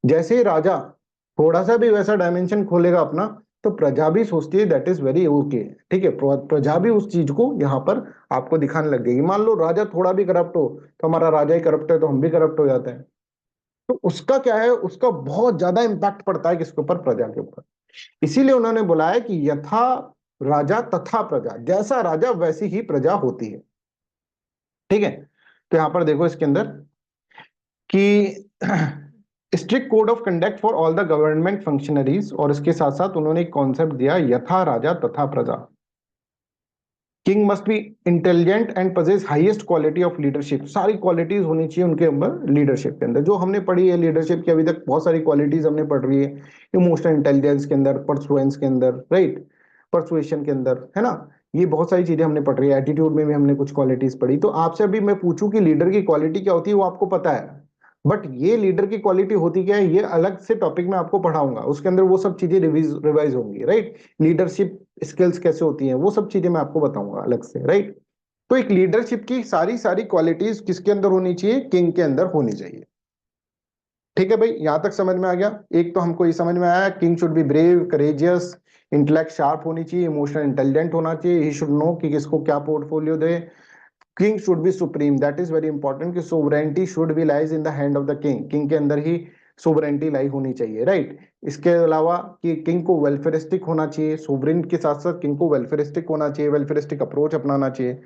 [SPEAKER 1] जैसे ही राजा थोड़ा सा भी वैसा डायमेंशन खोलेगा अपना, तो प्रजा भी सोचती है दैट इज वेरी ओके, ठीक है, प्रजा भी उस चीज को यहाँ पर आपको दिखाने लग जाएगी। मान लो राजा थोड़ा भी करप्ट हो, तो हमारा राजा ही करप्ट है तो हम भी करप्ट हो जाते हैं। तो उसका क्या है, उसका बहुत ज्यादा इंपैक्ट पड़ता है किसके ऊपर, प्रजा के ऊपर। इसीलिए उन्होंने बोला है कि यथा राजा तथा प्रजा, जैसा राजा वैसी ही प्रजा होती है, ठीक है। तो यहां पर देखो इसके अंदर कि strict code of conduct for all the government functionaries, और इसके साथ साथ उन्होंने एक कॉन्सेप्ट दिया यथा राजा तथा प्रजा। King must be intelligent and possess highest quality of leadership, सारी क्वालिटीज होनी चाहिए उनके अंदर लीडरशिप के अंदर, जो हमने पढ़ी है लीडरशिप की अभी तक बहुत सारी क्वालिटीज हमने पढ़ रही है। इमोशनल इंटेलिजेंस के अंदर, परसुएंस के अंदर, राइट, परसुएशन के अंदर, है ना, ये बहुत सारी चीजें हमने पढ़ रही है। एटीट्यूड में भी हमने कुछ क्वालिटीज पढ़ी। तो आपसे अभी मैं पूछूं कि लीडर की क्वालिटी क्या होती है, वो आपको पता है, बट ये लीडर की क्वालिटी होती क्या है, ये अलग से टॉपिक में आपको पढ़ाऊंगा, उसके अंदर वो सब चीजें रिवाइज होंगी, राइट। लीडरशिप स्किल्स कैसे होती हैं वो सब चीजें मैं आपको बताऊंगा अलग से, राइट। तो एक लीडरशिप की सारी सारी क्वालिटीज किसके अंदर होनी चाहिए, किंग के अंदर होनी चाहिए। ठीक है भाई, यहां तक समझ में आ गया। एक तो हमको ये समझ में आया, king should be brave, courageous, intellect sharp होनी चाहिए, इमोशनल इंटेलिजेंट होना चाहिए, ही शुड नो कि किसको क्या पोर्टफोलियो दे। King should be supreme, that is very important, कि sovereignty should be lies in the hand of the king, king के अंदर ही सोवरेंटी लाई होनी चाहिए, राइट। इसके अलावा कि किंग को वेलफेरिस्टिक होना चाहिए, सोवरेन के साथ साथ किंग को वेलफेरिस्टिक होना चाहिए, वेलफेरिस्टिक अप्रोच अपनाना चाहिए।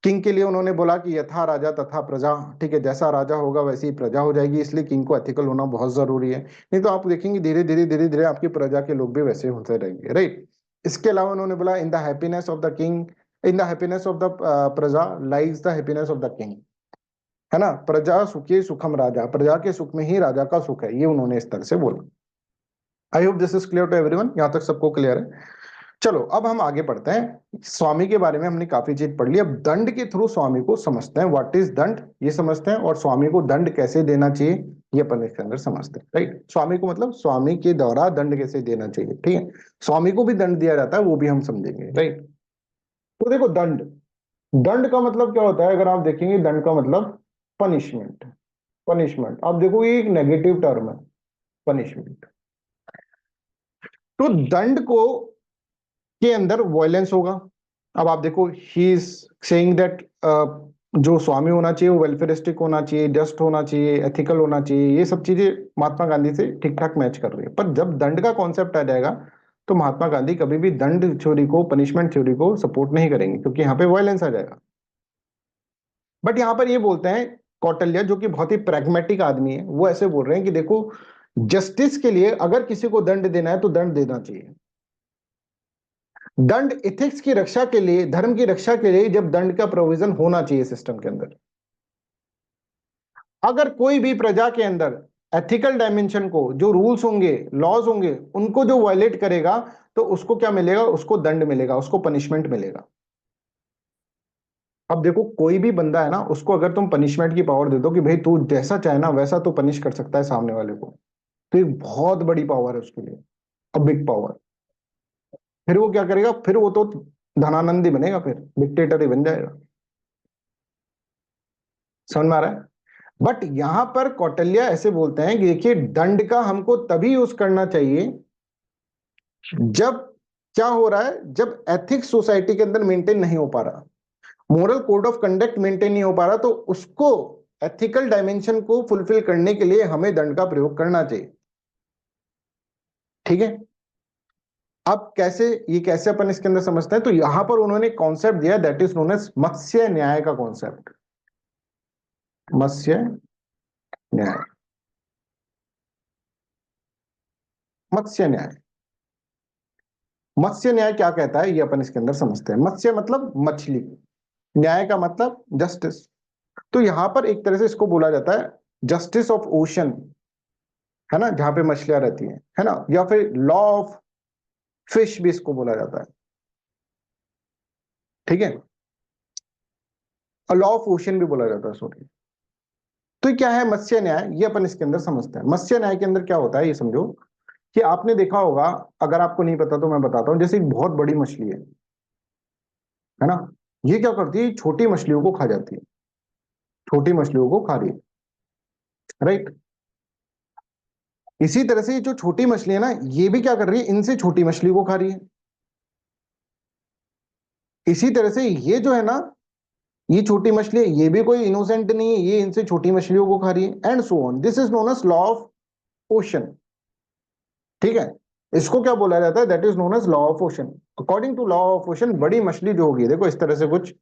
[SPEAKER 1] किंग के लिए उन्होंने बोला कि यथा राजा तथा प्रजा, ठीक है, जैसा राजा होगा वैसी ही प्रजा हो जाएगी, इसलिए किंग को एथिकल होना बहुत जरूरी है। नहीं तो आप देखेंगे धीरे धीरे धीरे धीरे आपकी प्रजा के लोग भी वैसे होते रहेंगे, राइट। इसके अलावा उन्होंने बोला in the happiness of the king, in the happiness of the praja lies the happiness of the king, है ना, प्रजा सुखी सुखम राजा, प्रजा के सुख में ही राजा का सुख है, ये उन्होंने इस तरह से बोला। I hope this is clear to everyone, यहां तक सबको क्लियर है। चलो अब हम आगे बढ़ते हैं। स्वामी के बारे में हमने काफी चीज पढ़ ली, अब दंड के थ्रू स्वामी को समझते हैं, व्हाट इज दंड ये समझते हैं, और स्वामी को दंड कैसे देना चाहिए ये अपन इसके अंदर समझते हैं, राइट। स्वामी को मतलब स्वामी के द्वारा दंड कैसे देना चाहिए, ठीक है, स्वामी को भी दंड दिया जाता है वो भी हम समझेंगे, राइट। तो देखो दंड, दंड का मतलब क्या होता है, अगर आप देखेंगे दंड का मतलब पनिशमेंट, पनिशमेंट आप देखो ये एक नेगेटिव टर्म है, पनिशमेंट। तो दंड को के अंदर वॉयलेंस होगा। अब आप देखो ही इज सेइंग दैट जो स्वामी होना चाहिए वो वेलफेयरिस्टिक होना चाहिए, जस्ट होना चाहिए, एथिकल होना चाहिए, ये सब चीजें महात्मा गांधी से ठीक ठाक मैच कर रही है। पर जब दंड का कॉन्सेप्ट आ जाएगा तो महात्मा गांधी कभी भी दंड थ्योरी को, पनिशमेंट थ्योरी को सपोर्ट नहीं करेंगे, क्योंकि यहाँ पे वायलेंस आ जाएगा। बट यहाँ पर ये बोलते हैं कौटिल्य, जो कि बहुत ही प्रैग्मेटिक आदमी है, वो ऐसे बोल रहे हैं कि देखो जस्टिस के लिए अगर किसी को दंड देना है तो दंड देना चाहिए। दंड इथिक्स की रक्षा के लिए, धर्म की रक्षा के लिए जब दंड का प्रोविजन होना चाहिए सिस्टम के अंदर। अगर कोई भी प्रजा के अंदर एथिकल डायमेंशन को, जो रूल्स होंगे, लॉज होंगे, उनको जो वायलेट करेगा तो उसको क्या मिलेगा, उसको दंड मिलेगा, उसको पनिशमेंट मिलेगा। अब देखो कोई भी बंदा है ना, उसको अगर तुम पनिशमेंट की पावर दे दो कि भाई तू जैसा चाहे ना वैसा तो पनिश कर सकता है सामने वाले को, तो एक बहुत बड़ी पावर है उसके लिए, अ बिग पावर। फिर वो क्या करेगा, फिर वो तो धनानंदी बनेगा, फिर डिक्टेटर ही बन जाएगा। समझ में आ रहा है। बट यहां पर कौटिल्य ऐसे बोलते हैं कि देखिए दंड का हमको तभी यूज करना चाहिए जब क्या हो रहा है, जब एथिक्स सोसाइटी के अंदर मेंटेन नहीं हो पा रहा, moral code of conduct maintain नहीं हो पा रहा, तो उसको एथिकल डायमेंशन को फुलफिल करने के लिए हमें दंड का प्रयोग करना चाहिए। ठीक है, अब कैसे, ये कैसे अपन इसके अंदर समझते हैं, तो यहां पर उन्होंने कॉन्सेप्ट दिया, दैट इज नोन एज मत्स्य न्याय का कॉन्सेप्ट। मत्स्य न्याय, मत्स्य न्याय, मत्स्य न्याय क्या कहता है ये अपन इसके अंदर समझते हैं। मत्स्य मतलब मछली, न्याय का मतलब जस्टिस। तो यहां पर एक तरह से इसको बोला जाता है जस्टिस ऑफ ओशन, है ना, जहां पे मछलियां रहती हैं, है ना, या फिर लॉ ऑफ फिश भी इसको बोला जाता है। ठीक है, लॉ ऑफ ओशन भी बोला जाता है, सॉरी। तो ये क्या है मत्स्य न्याय, ये अपन इसके अंदर समझते हैं। मत्स्य न्याय के अंदर क्या होता है ये समझो, कि आपने देखा होगा, अगर आपको नहीं पता तो मैं बताता हूं, जैसे एक बहुत बड़ी मछली है ना, ये क्या करती है, छोटी मछलियों को खा जाती है, छोटी मछलियों को खा रही है, राइट। इसी तरह से ये जो छोटी मछली है ना, ये भी क्या कर रही है, इनसे छोटी मछली को खा रही है। इसी तरह से ये जो है ना, ये छोटी मछली है, ये भी कोई इनोसेंट नहीं है, ये इनसे छोटी मछलियों को खा रही है, and so on. This is known as law of ocean. ठीक है, इसको क्या बोला जाता है, that is known as law of ocean. According to law of ocean, बड़ी मछली जो होगी, देखो इस तरह से कुछ,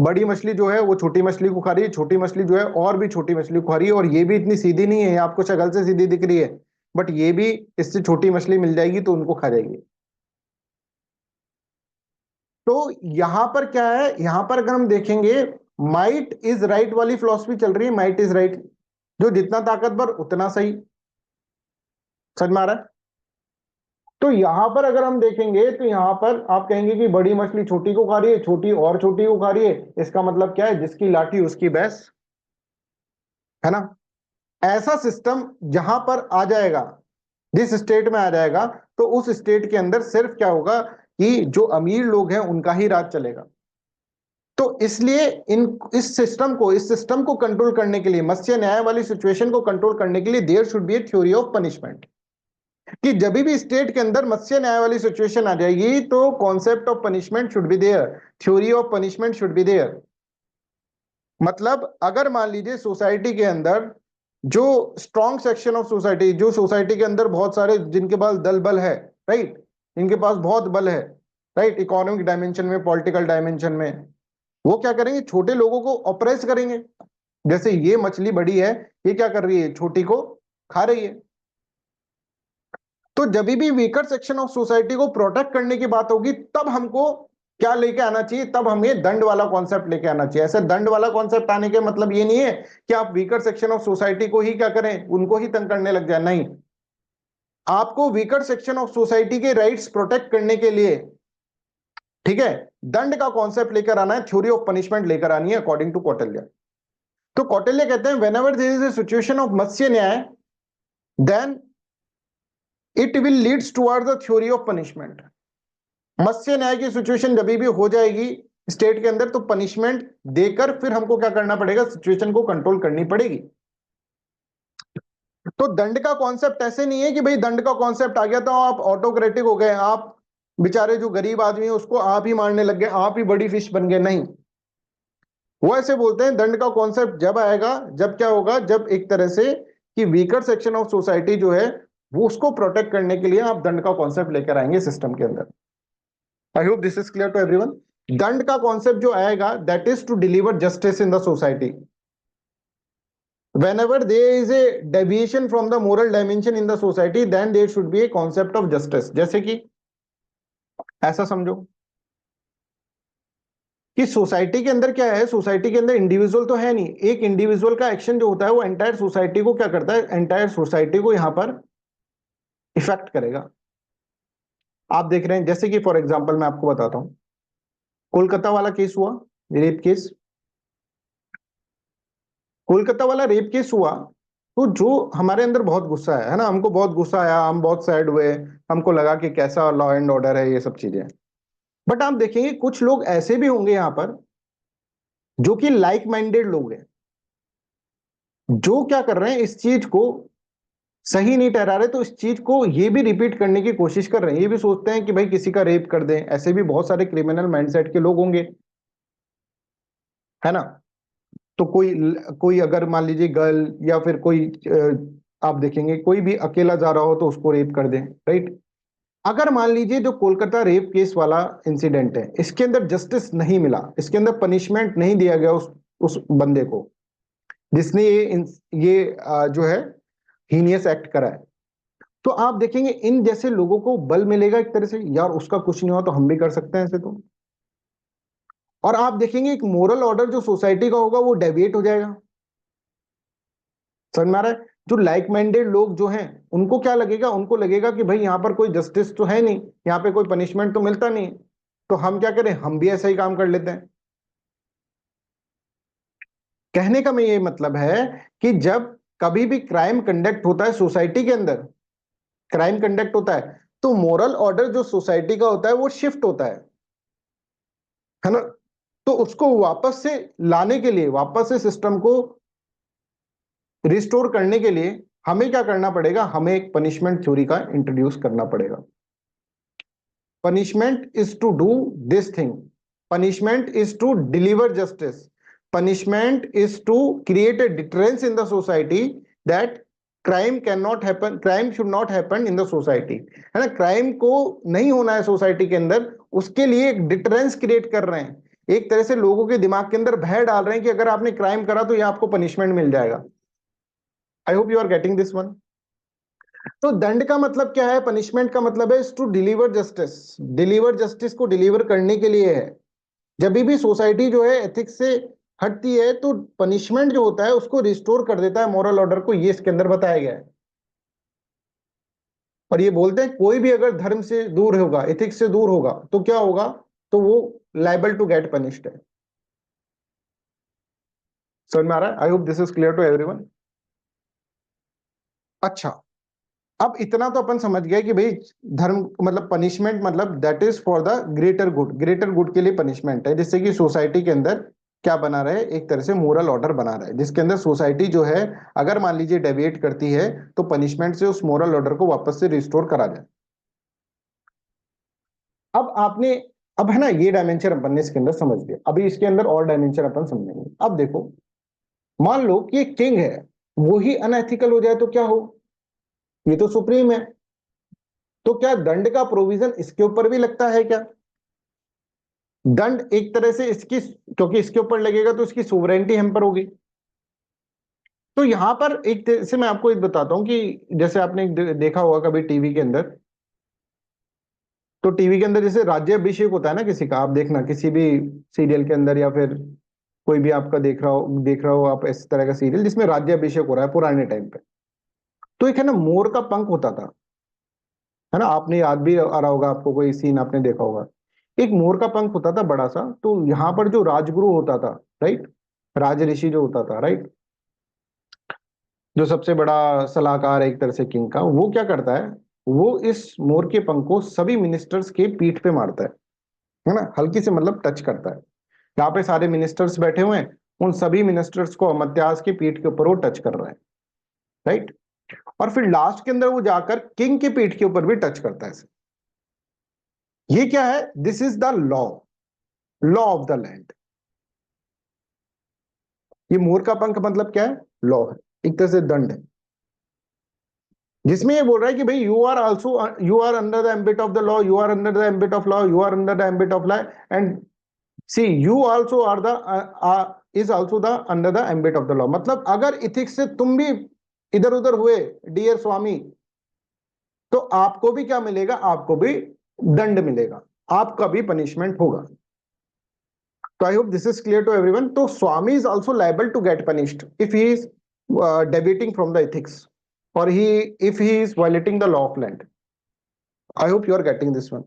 [SPEAKER 1] बड़ी मछली जो है वो छोटी मछली को खा रही है, छोटी मछली जो है और भी छोटी मछली को खा रही है, और ये भी इतनी सीधी नहीं है, ये आपको शक्ल से सीधी दिख रही है, बट ये भी इससे छोटी मछली मिल जाएगी तो उनको खा जाएगी। तो यहां पर क्या है, यहां पर अगर हम देखेंगे, माइट इज राइट वाली फिलॉसफी चल रही है, माइट इज राइट, जो जितना ताकतवर उतना सही। समझ में आ रहा है? तो यहां पर अगर हम देखेंगे, तो यहां पर आप कहेंगे कि बड़ी मछली छोटी को खा रही है, छोटी और छोटी को खा रही है, इसका मतलब क्या है, जिसकी लाठी उसकी भैंस, है ना। ऐसा सिस्टम जहां पर आ जाएगा, जिस स्टेट में आ जाएगा, तो उस स्टेट के अंदर सिर्फ क्या होगा, कि जो अमीर लोग हैं उनका ही राज चलेगा। तो इसलिए इन इस सिस्टम को कंट्रोल करने के लिए, मत्स्य न्याय वाली सिचुएशन को कंट्रोल करने के लिए, there should be a theory of punishment. कि जब भी स्टेट के अंदर मत्स्य न्याय वाली सिचुएशन आ जाएगी, तो concept of punishment should be there, theory of punishment should be there. मतलब अगर मान लीजिए सोसाइटी के अंदर जो स्ट्रॉन्ग सेक्शन ऑफ सोसाइटी, जो सोसाइटी के अंदर बहुत सारे जिनके पास दल बल है, राइट, इनके पास बहुत बल है, राइट, इकोनॉमिक डायमेंशन में, पॉलिटिकल डायमेंशन में, वो क्या करेंगे, छोटे लोगों को ऑपरेस करेंगे। जैसे ये मछली बड़ी है, ये क्या कर रही है, छोटी को खा रही है। तो जब भी वीकर सेक्शन ऑफ सोसाइटी को प्रोटेक्ट करने की बात होगी, तब हमको क्या लेके आना चाहिए, तब हमें दंड वाला कॉन्सेप्ट लेके आना चाहिए। ऐसे दंड वाला कॉन्सेप्ट आने के मतलब ये नहीं है कि आप वीकर सेक्शन ऑफ सोसाइटी को ही क्या करें, उनको ही तंग करने लग जाए, नहीं। आपको वीकर सेक्शन ऑफ सोसाइटी के राइट्स प्रोटेक्ट करने के लिए, ठीक है, दंड का कॉन्सेप्ट लेकर आना है, थ्योरी ऑफ पनिशमेंट लेकर आनी है, अकॉर्डिंग टू कौटिल्य। तो कौटिल्य कहते हैं, whenever there is a situation of matsya nyaya, then it will leads towards the theory of punishment. मत्स्य न्याय की सिचुएशन जब भी हो जाएगी स्टेट के अंदर, तो पनिशमेंट देकर फिर हमको क्या करना पड़ेगा, सिचुएशन को कंट्रोल करनी पड़ेगी। तो दंड का कॉन्सेप्ट ऐसे नहीं है कि भाई दंड का कॉन्सेप्ट आ गया तो आप ऑटोक्रेटिक हो गए, आप बेचारे जो गरीब आदमी है उसको आप ही मारने लग गए, आप ही बड़ी फिश बन गए, नहीं। वो ऐसे बोलते हैं दंड का कॉन्सेप्ट जब आएगा, जब क्या होगा, जब एक तरह से कि वीकर सेक्शन ऑफ सोसाइटी जो है, वो उसको प्रोटेक्ट करने के लिए आप दंड का कॉन्सेप्ट लेकर आएंगे सिस्टम के अंदर। I hope this is clear to everyone. दंड का कॉन्सेप्ट जो आएगा, that is to deliver justice in the society. whenever there is a deviation from the moral dimension in the society, then there should be a concept of justice। जैसे कि ऐसा समझो कि society के अंदर क्या है, सोसाइटी के अंदर इंडिविजुअल तो है नहीं, एक इंडिविजुअल का एक्शन जो होता है वो एंटायर सोसाइटी को क्या करता है, एंटायर सोसाइटी को यहां पर इफेक्ट करेगा। आप देख रहे हैं, जैसे कि फॉर एग्जांपल मैं आपको बताता हूं, कोलकाता वाला केस हुआ, रेप केस, कोलकाता वाला रेप केस हुआ, तो जो हमारे अंदर बहुत गुस्सा है ना, हमको बहुत गुस्सा आया, हम बहुत सैड हुए, हमको लगा कि कैसा लॉ एंड ऑर्डर है, ये सब चीजें। बट आप देखेंगे कुछ लोग ऐसे भी होंगे यहां पर जो कि लाइक माइंडेड लोग हैं, जो क्या कर रहे हैं, इस चीज को सही नहीं ठहरा रहे, तो इस चीज को ये भी रिपीट करने की कोशिश कर रहे हैं, ये भी सोचते हैं कि भाई किसी का रेप कर दें, ऐसे भी बहुत सारे क्रिमिनल माइंडसेट के लोग होंगे, है ना। तो कोई कोई अगर मान लीजिए गर्ल या फिर कोई आप देखेंगे कोई भी अकेला जा रहा हो तो उसको रेप कर दें, राइट। अगर मान लीजिए जो कोलकाता रेप केस वाला इंसिडेंट है, इसके अंदर जस्टिस नहीं मिला, इसके अंदर पनिशमेंट नहीं दिया गया उस बंदे को जिसने ये जो है हीनियस एक्ट करा है, तो आप देखेंगे इन जैसे लोगों को बल मिलेगा एक तरह से, यार उसका कुछ नहीं हुआ तो हम भी कर सकते हैं ऐसे तो। और आप देखेंगे एक मोरल ऑर्डर जो सोसाइटी का होगा वो डेविएट हो जाएगा। समझ में आ रहा है। जो लाइक माइंडेड लोग जो हैं उनको क्या लगेगा, उनको लगेगा कि भाई यहाँ पर कोई जस्टिस तो है नहीं, यहाँ पे कोई पनिशमेंट तो मिलता नहीं, तो हम क्या करें, हम भी ऐसा ही काम कर लेते हैं। कहने का मैं ये मतलब है कि जब कभी भी क्राइम कंडक्ट होता है सोसाइटी के अंदर, क्राइम कंडक्ट होता है, तो मोरल ऑर्डर जो सोसाइटी का होता है वो शिफ्ट होता है ना। तो उसको वापस से लाने के लिए, वापस से सिस्टम को रिस्टोर करने के लिए हमें क्या करना पड़ेगा, हमें एक पनिशमेंट थ्योरी का इंट्रोड्यूस करना पड़ेगा। Punishment is to do this thing, punishment is to deliver justice, punishment is to create a deterrence in the society that crime cannot happen, crime should not happen in the society, है ना। Crime को नहीं होना है society के अंदर, उसके लिए एक डिटरेंस क्रिएट कर रहे हैं, एक तरह से लोगों के दिमाग के अंदर भय डाल रहे हैं कि अगर आपने क्राइम करा तो ये आपको पनिशमेंट मिल जाएगा। I hope you are getting this one. तो दंड का मतलब क्या है, पनिशमेंट का मतलब है to deliver justice, deliver justice को डिलीवर करने के लिए है। जब भी सोसाइटी जो है एथिक्स से हटती है तो पनिशमेंट जो होता है उसको रिस्टोर कर देता है मॉरल ऑर्डर को, ये इसके अंदर बताया गया है। और ये बोलते हैं कोई भी अगर धर्म से दूर होगा, एथिक्स से दूर होगा तो क्या होगा, तो वो लाइबल टू गेट पनिश्ड है। समझ में आ रहा है। I hope this is clear to everyone. अच्छा, अब इतना तो अपन समझ गए कि भाई धर्म मतलब पनिशमेंट मतलब that is for the greater good, greater good के लिए पनिशमेंट है, जिससे कि सोसाइटी के अंदर क्या बना रहे, एक तरह से मोरल ऑर्डर बना रहे, जिसके अंदर सोसाइटी जो है अगर मान लीजिए डेविएट करती है तो पनिशमेंट से उस मोरल ऑर्डर को वापस से रिस्टोर करा जाए। अब आपने, अब है ना ये डायमेंशन अपन ने इसके अंदर समझ लिया, अभी इसके अंदर और डायमेंशन अपन समझेंगे। अब देखो, मान लो कि एक किंग है, वो ही अनएथिकल हो जाए तो क्या हो, ये तो सुप्रीम है, तो क्या दंड का प्रोविजन इसके ऊपर भी लगता है क्या। दंड एक तरह से इसकी, क्योंकि इसके ऊपर लगेगा तो इसकी सोवरेंटी हम पर होगी। तो यहां पर एक तरह से मैं आपको एक बताता हूं कि जैसे आपने देखा होगा कभी टीवी के अंदर, तो टीवी के अंदर जैसे राज्याभिषेक होता है ना किसी का, आप देखना किसी भी सीरियल के अंदर या फिर कोई भी आपका देख रहा हो आप इस तरह का सीरियल जिसमें राज्याभिषेक हो रहा है पुराने टाइम पे, तो एक है ना मोर का पंख होता था, है ना। आपने याद भी आ रहा होगा आपको, कोई सीन आपने देखा होगा, एक मोर का पंख होता था बड़ा सा, तो यहाँ पर जो राजगुरु होता था, राइट, राज ऋषि जो होता था, राइट, जो सबसे बड़ा सलाहकार है एक तरह से किंग का, वो क्या करता है, वो इस मोर के पंख को सभी मिनिस्टर्स के पीठ पे मारता है ना, हल्की से मतलब टच करता है। यहाँ पे सारे मिनिस्टर्स बैठे हुए हैं, उन सभी मिनिस्टर्स को अमात्यास की पीठ के ऊपर वो टच कर रहा है, राइट। और फिर लास्ट के अंदर वो जाकर किंग की पीठ के ऊपर भी टच करता है। ये क्या है, this is the law, law of the land. ये मोर का पंख मतलब क्या है, लॉ है, एक तरह से दंड है, जिसमें ये बोल रहा है कि भाई you are also, you are under the ambit of the law, you are under the ambit of law, you are under the ambit of law, and see you also are the is also the under the ambit of the law. मतलब अगर ethics से तुम भी इधर उधर हुए dear स्वामी, तो आपको भी क्या मिलेगा, आपको भी दंड मिलेगा, आपका भी पनिशमेंट होगा। तो I hope this is clear to everyone. तो swami is also liable to get punished if he is deviating from the ethics, or if he is violating the law of land. I hope you are getting this one.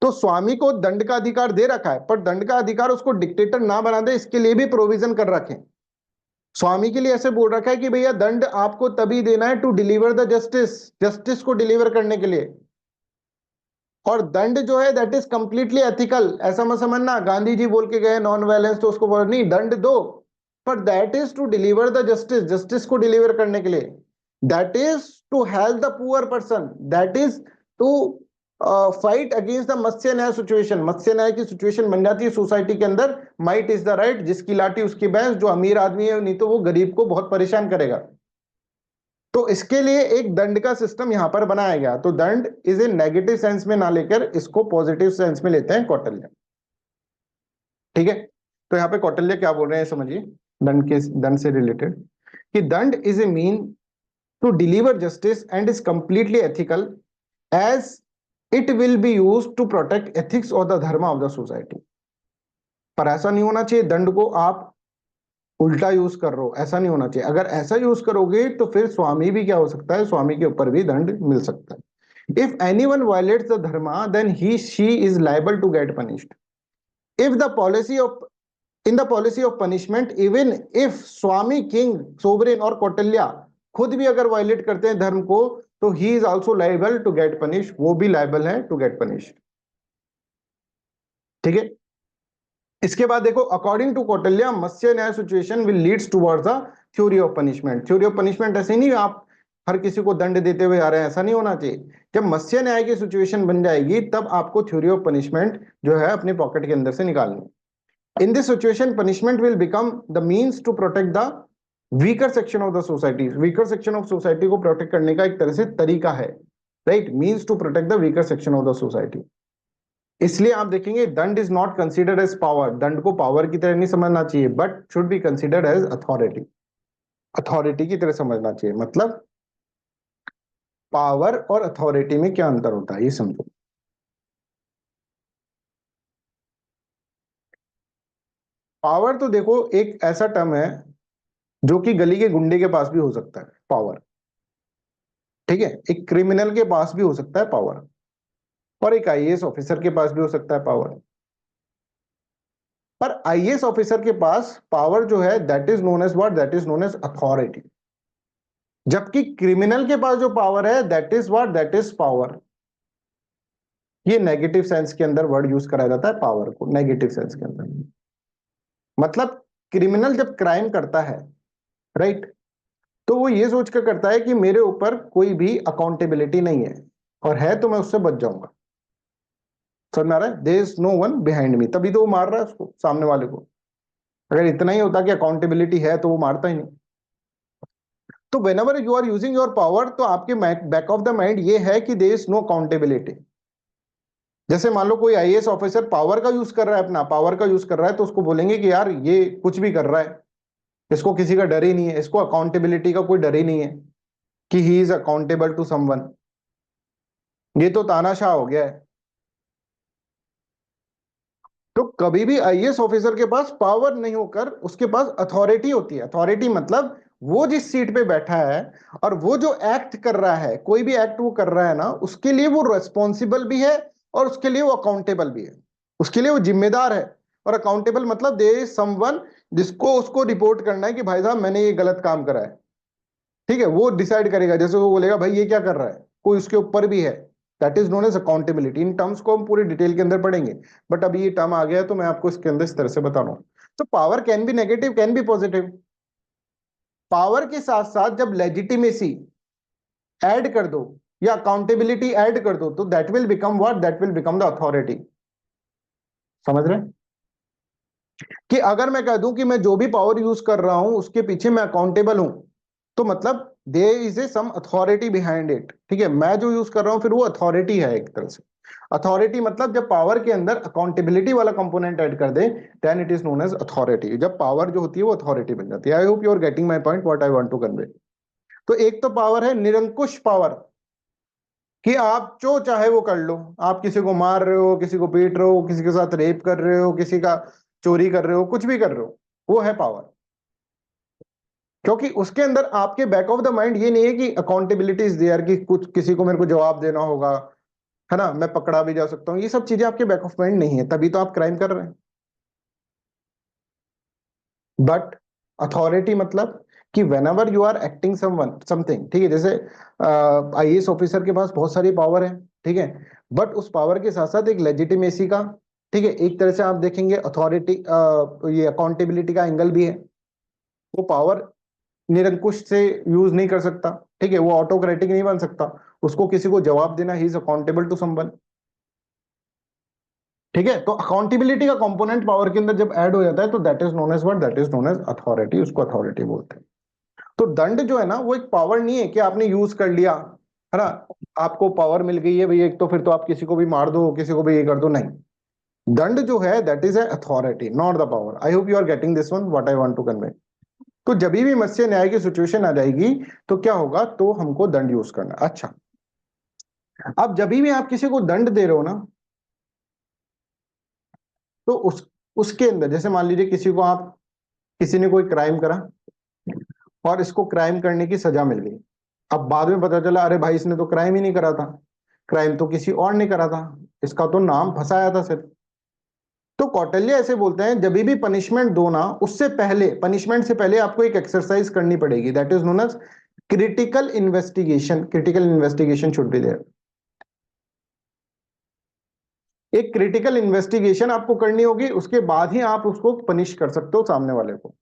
[SPEAKER 1] तो स्वामी को दंड का अधिकार दे रखा है, पर दंड का अधिकार उसको डिक्टेटर ना बना दे, इसके लिए भी प्रोविजन कर रखे। स्वामी के लिए ऐसे बोल रखा है कि भैया दंड आपको तभी देना है to deliver the justice, justice को डिलीवर करने के लिए। और दंड जो है दैट इज कंप्लीटली एथिकल, ऐसा मत समझना गांधी जी बोल के गए नॉन वायलेंस तो उसको बोल नहीं, दंड दो, पर that is to deliver the justice, justice को डिलीवर करने के लिए। That is to help the poor person, that is to fight against the matsya nyaya situation. मत्स्य न्याय की सिचुएशन बन जाती है सोसाइटी के अंदर, माइट इज द राइट, जिसकी लाठी उसकी भैंस, जो अमीर आदमी है नहीं तो वो गरीब को बहुत परेशान करेगा। तो इसके लिए एक दंड का सिस्टम यहां पर बनाया गया। तो दंड इज ए नेगेटिव सेंस में ना लेकर इसको पॉजिटिव सेंस में लेते हैं कौटिल्य। ठीक है, तो यहाँ पे कौटिल्य क्या बोल रहे हैं समझिए, दंड से रिलेटेड, कि दंड is a mean to deliver justice and is completely ethical as it will be use to protect ethics और the dharma of the society. पर ऐसा नहीं होना चाहिए दंड को आप उल्टा यूज कर रहे हो, ऐसा नहीं होना चाहिए। अगर ऐसा यूज करोगे तो फिर स्वामी भी क्या हो सकता है, स्वामी के ऊपर भी दंड मिल सकता है। If anyone violates the dharma then he she is liable to get punished. If the policy of in the policy of punishment even if swami, king, sovereign और कौटिल्य खुद भी अगर वायलेट करते हैं धर्म को तो he is also liable to get punish, वो भी लाइबल है टू गेट पनिश। ठीक है, इसके बाद देखो, according to Kautilya Matsya nyaya situation will leads towards the theory of punishment. Theory of punishment ऐसे नहीं आप हर किसी को दंड देते हुए आ रहे हैं, ऐसा नहीं होना चाहिए। जब मत्स्य न्याय की सिचुएशन बन जाएगी तब आपको थ्योरी ऑफ पनिशमेंट जो है अपने पॉकेट के अंदर से निकालनी। In this situation, punishment will become the means to protect the weaker section of the society. Weaker section of society को protect करने का एक तरह से तरीका है, right? Means to protect the weaker section of the society. इसलिए आप देखेंगे दंड is not considered as power. दंड को पावर की तरह नहीं समझना चाहिए, but should be considered as authority. Authority की तरह समझना चाहिए। मतलब पावर और अथॉरिटी में क्या अंतर होता है ये समझो। पावर तो देखो एक ऐसा टर्म है जो कि गली के गुंडे के पास भी हो सकता है पावर। ठीक है, एक क्रिमिनल के पास भी हो सकता है पावर, और एक आईएएस ऑफिसर के पास भी हो सकता है पावर। पर आईएएस ऑफिसर के पास पावर जो है that is known as what, that is known as authority. जबकि क्रिमिनल के पास जो पावर है that is what, that is power. ये नेगेटिव सेंस के अंदर वर्ड यूज कराया जाता है पावर को, नेगेटिव सेंस के अंदर। मतलब क्रिमिनल जब क्राइम करता है, राइट, तो वो ये सोच कर करता है कि मेरे ऊपर कोई भी अकाउंटेबिलिटी नहीं है, और है तो मैं उससे बच जाऊंगा। समझ में आ रहा है? There is no one behind me, तभी तो वो मार रहा है उसको, सामने वाले को। अगर इतना ही होता कि अकाउंटेबिलिटी है तो वो मारता ही नहीं। तो whenever you are using your power, तो आपके बैक ऑफ द माइंड ये है कि देयर इज नो अकाउंटेबिलिटी। जैसे मान लो कोई आईएएस ऑफिसर पावर का यूज कर रहा है, अपना पावर का यूज कर रहा है, तो उसको बोलेंगे कि यार ये कुछ भी कर रहा है, इसको किसी का डर ही नहीं है, इसको अकाउंटेबिलिटी का कोई डर ही नहीं है कि he is accountable to someone. ये तो तानाशाह हो गया है। तो कभी भी आईएएस ऑफिसर के पास पावर नहीं होकर उसके पास अथॉरिटी होती है। अथॉरिटी मतलब वो जिस सीट पे बैठा है और वो जो एक्ट कर रहा है, कोई भी एक्ट वो कर रहा है ना, उसके लिए वो रेस्पॉन्सिबल भी है और उसके लिए वो अकाउंटेबल भी है, उसके लिए वो जिम्मेदार है। और अकाउंटेबल मतलब देयर इज समवन जिसको उसको रिपोर्ट करना है कि भाई साहब मैंने ये गलत काम करा है। ठीक है, वो डिसाइड करेगा, जैसे वो बोलेगा भाई ये क्या कर रहा है, कोई उसके ऊपर भी है, that is known as accountability. इन टर्म्स को हम पूरी डिटेल के अंदर पढ़ेंगे, बट अभी ये टर्म आ गया है तो मैं आपको इसके अंदर इस तरह से बता रहा हूं। तो power can be negative, can be positive. Power के साथ साथ जब लेजिटिमेसी ऐड कर दो या अकाउंटेबिलिटी ऐड कर दो तो that will become what, that will become the authority. समझ रहे हैं? कि अगर मैं कह दूं कि मैं जो भी पावर यूज कर रहा हूं उसके पीछे मैं अकाउंटेबल हूं, तो मतलब there is a some authority behind it. ठीक है, मैं जो यूज कर रहा हूं फिर वो अथॉरिटी है एक तरह से। अथॉरिटी मतलब जब पावर के अंदर अकाउंटेबिलिटी वाला कंपोनेंट ऐड कर दे then it is known as authority. जब पावर जो होती है वो अथॉरिटी बन जाती है। I hope you are getting my point, what I want to convey. तो एक तो पावर है निरंकुश पावर, कि आप जो चाहे वो कर लो। आप किसी को मार रहे हो, किसी को पीट रहे हो, किसी के साथ रेप कर रहे हो, किसी का चोरी कर रहे हो, कुछ भी कर रहे हो, वो है पावर। क्योंकि उसके अंदर आपके बैक ऑफ द माइंड ये नहीं है कि अकाउंटेबिलिटी इज देयर, कि कुछ किसी को मेरे को जवाब देना होगा, है ना, मैं पकड़ा भी जा सकता हूं। ये सब चीजें आपके बैक ऑफ माइंड नहीं है, तभी तो आप क्राइम कर रहे हैं। बट अथॉरिटी मतलब कि whenever you are acting someone something, ठीक है, जैसे आईएएस ऑफिसर के पास बहुत सारी पावर है, ठीक है, बट उस पावर के साथ साथ एक लेजिटिमेसी का, ठीक है, एक तरह से आप देखेंगे अथॉरिटी, ये अकाउंटेबिलिटी का एंगल भी है। वो पावर निरंकुश से यूज नहीं कर सकता, ठीक है, वो ऑटोक्रेटिक नहीं बन सकता, उसको किसी को जवाब देना, he is accountable to someone, ठीक है। तो अकाउंटेबिलिटी का कंपोनेंट पावर के अंदर जब ऐड हो जाता है तो that is known as what, that is known as authority, उसको अथॉरिटी बोलते हैं। तो दंड जो है ना वो एक पावर नहीं है कि आपने यूज कर लिया, है ना, आपको पावर मिल गई है भाई एक, तो फिर तो आप किसी को भी मार दो, किसी को भी ये कर दो, नहीं। दंड जो है that is a authority, not the power. I hope you are getting this one, what I want to convey. तो जब भी मत्स्य न्याय की सिचुएशन आ जाएगी तो क्या होगा, तो हमको दंड यूज करना। अच्छा, अब जब भी आप किसी को दंड दे रहे हो ना, तो उसके अंदर जैसे मान लीजिए किसी को आप, किसी ने कोई क्राइम करा और इसको क्राइम करने की सजा मिल गई। अब बाद में पता चला अरे भाई इसने तो क्राइम ही नहीं करा था, क्राइम तो किसी और ने करा था, इसका तो नाम फंसाया था सिर्फ। तो कौटिल्य ऐसे बोलते हैं जब भी पनिशमेंट दो ना, उससे पहले, पनिशमेंट से पहले आपको एक एक्सरसाइज करनी पड़ेगी, that is known as critical investigation. Critical investigation should be there. एक क्रिटिकल इन्वेस्टिगेशन आपको करनी होगी, उसके बाद ही आप उसको पनिश कर सकते हो सामने वाले को।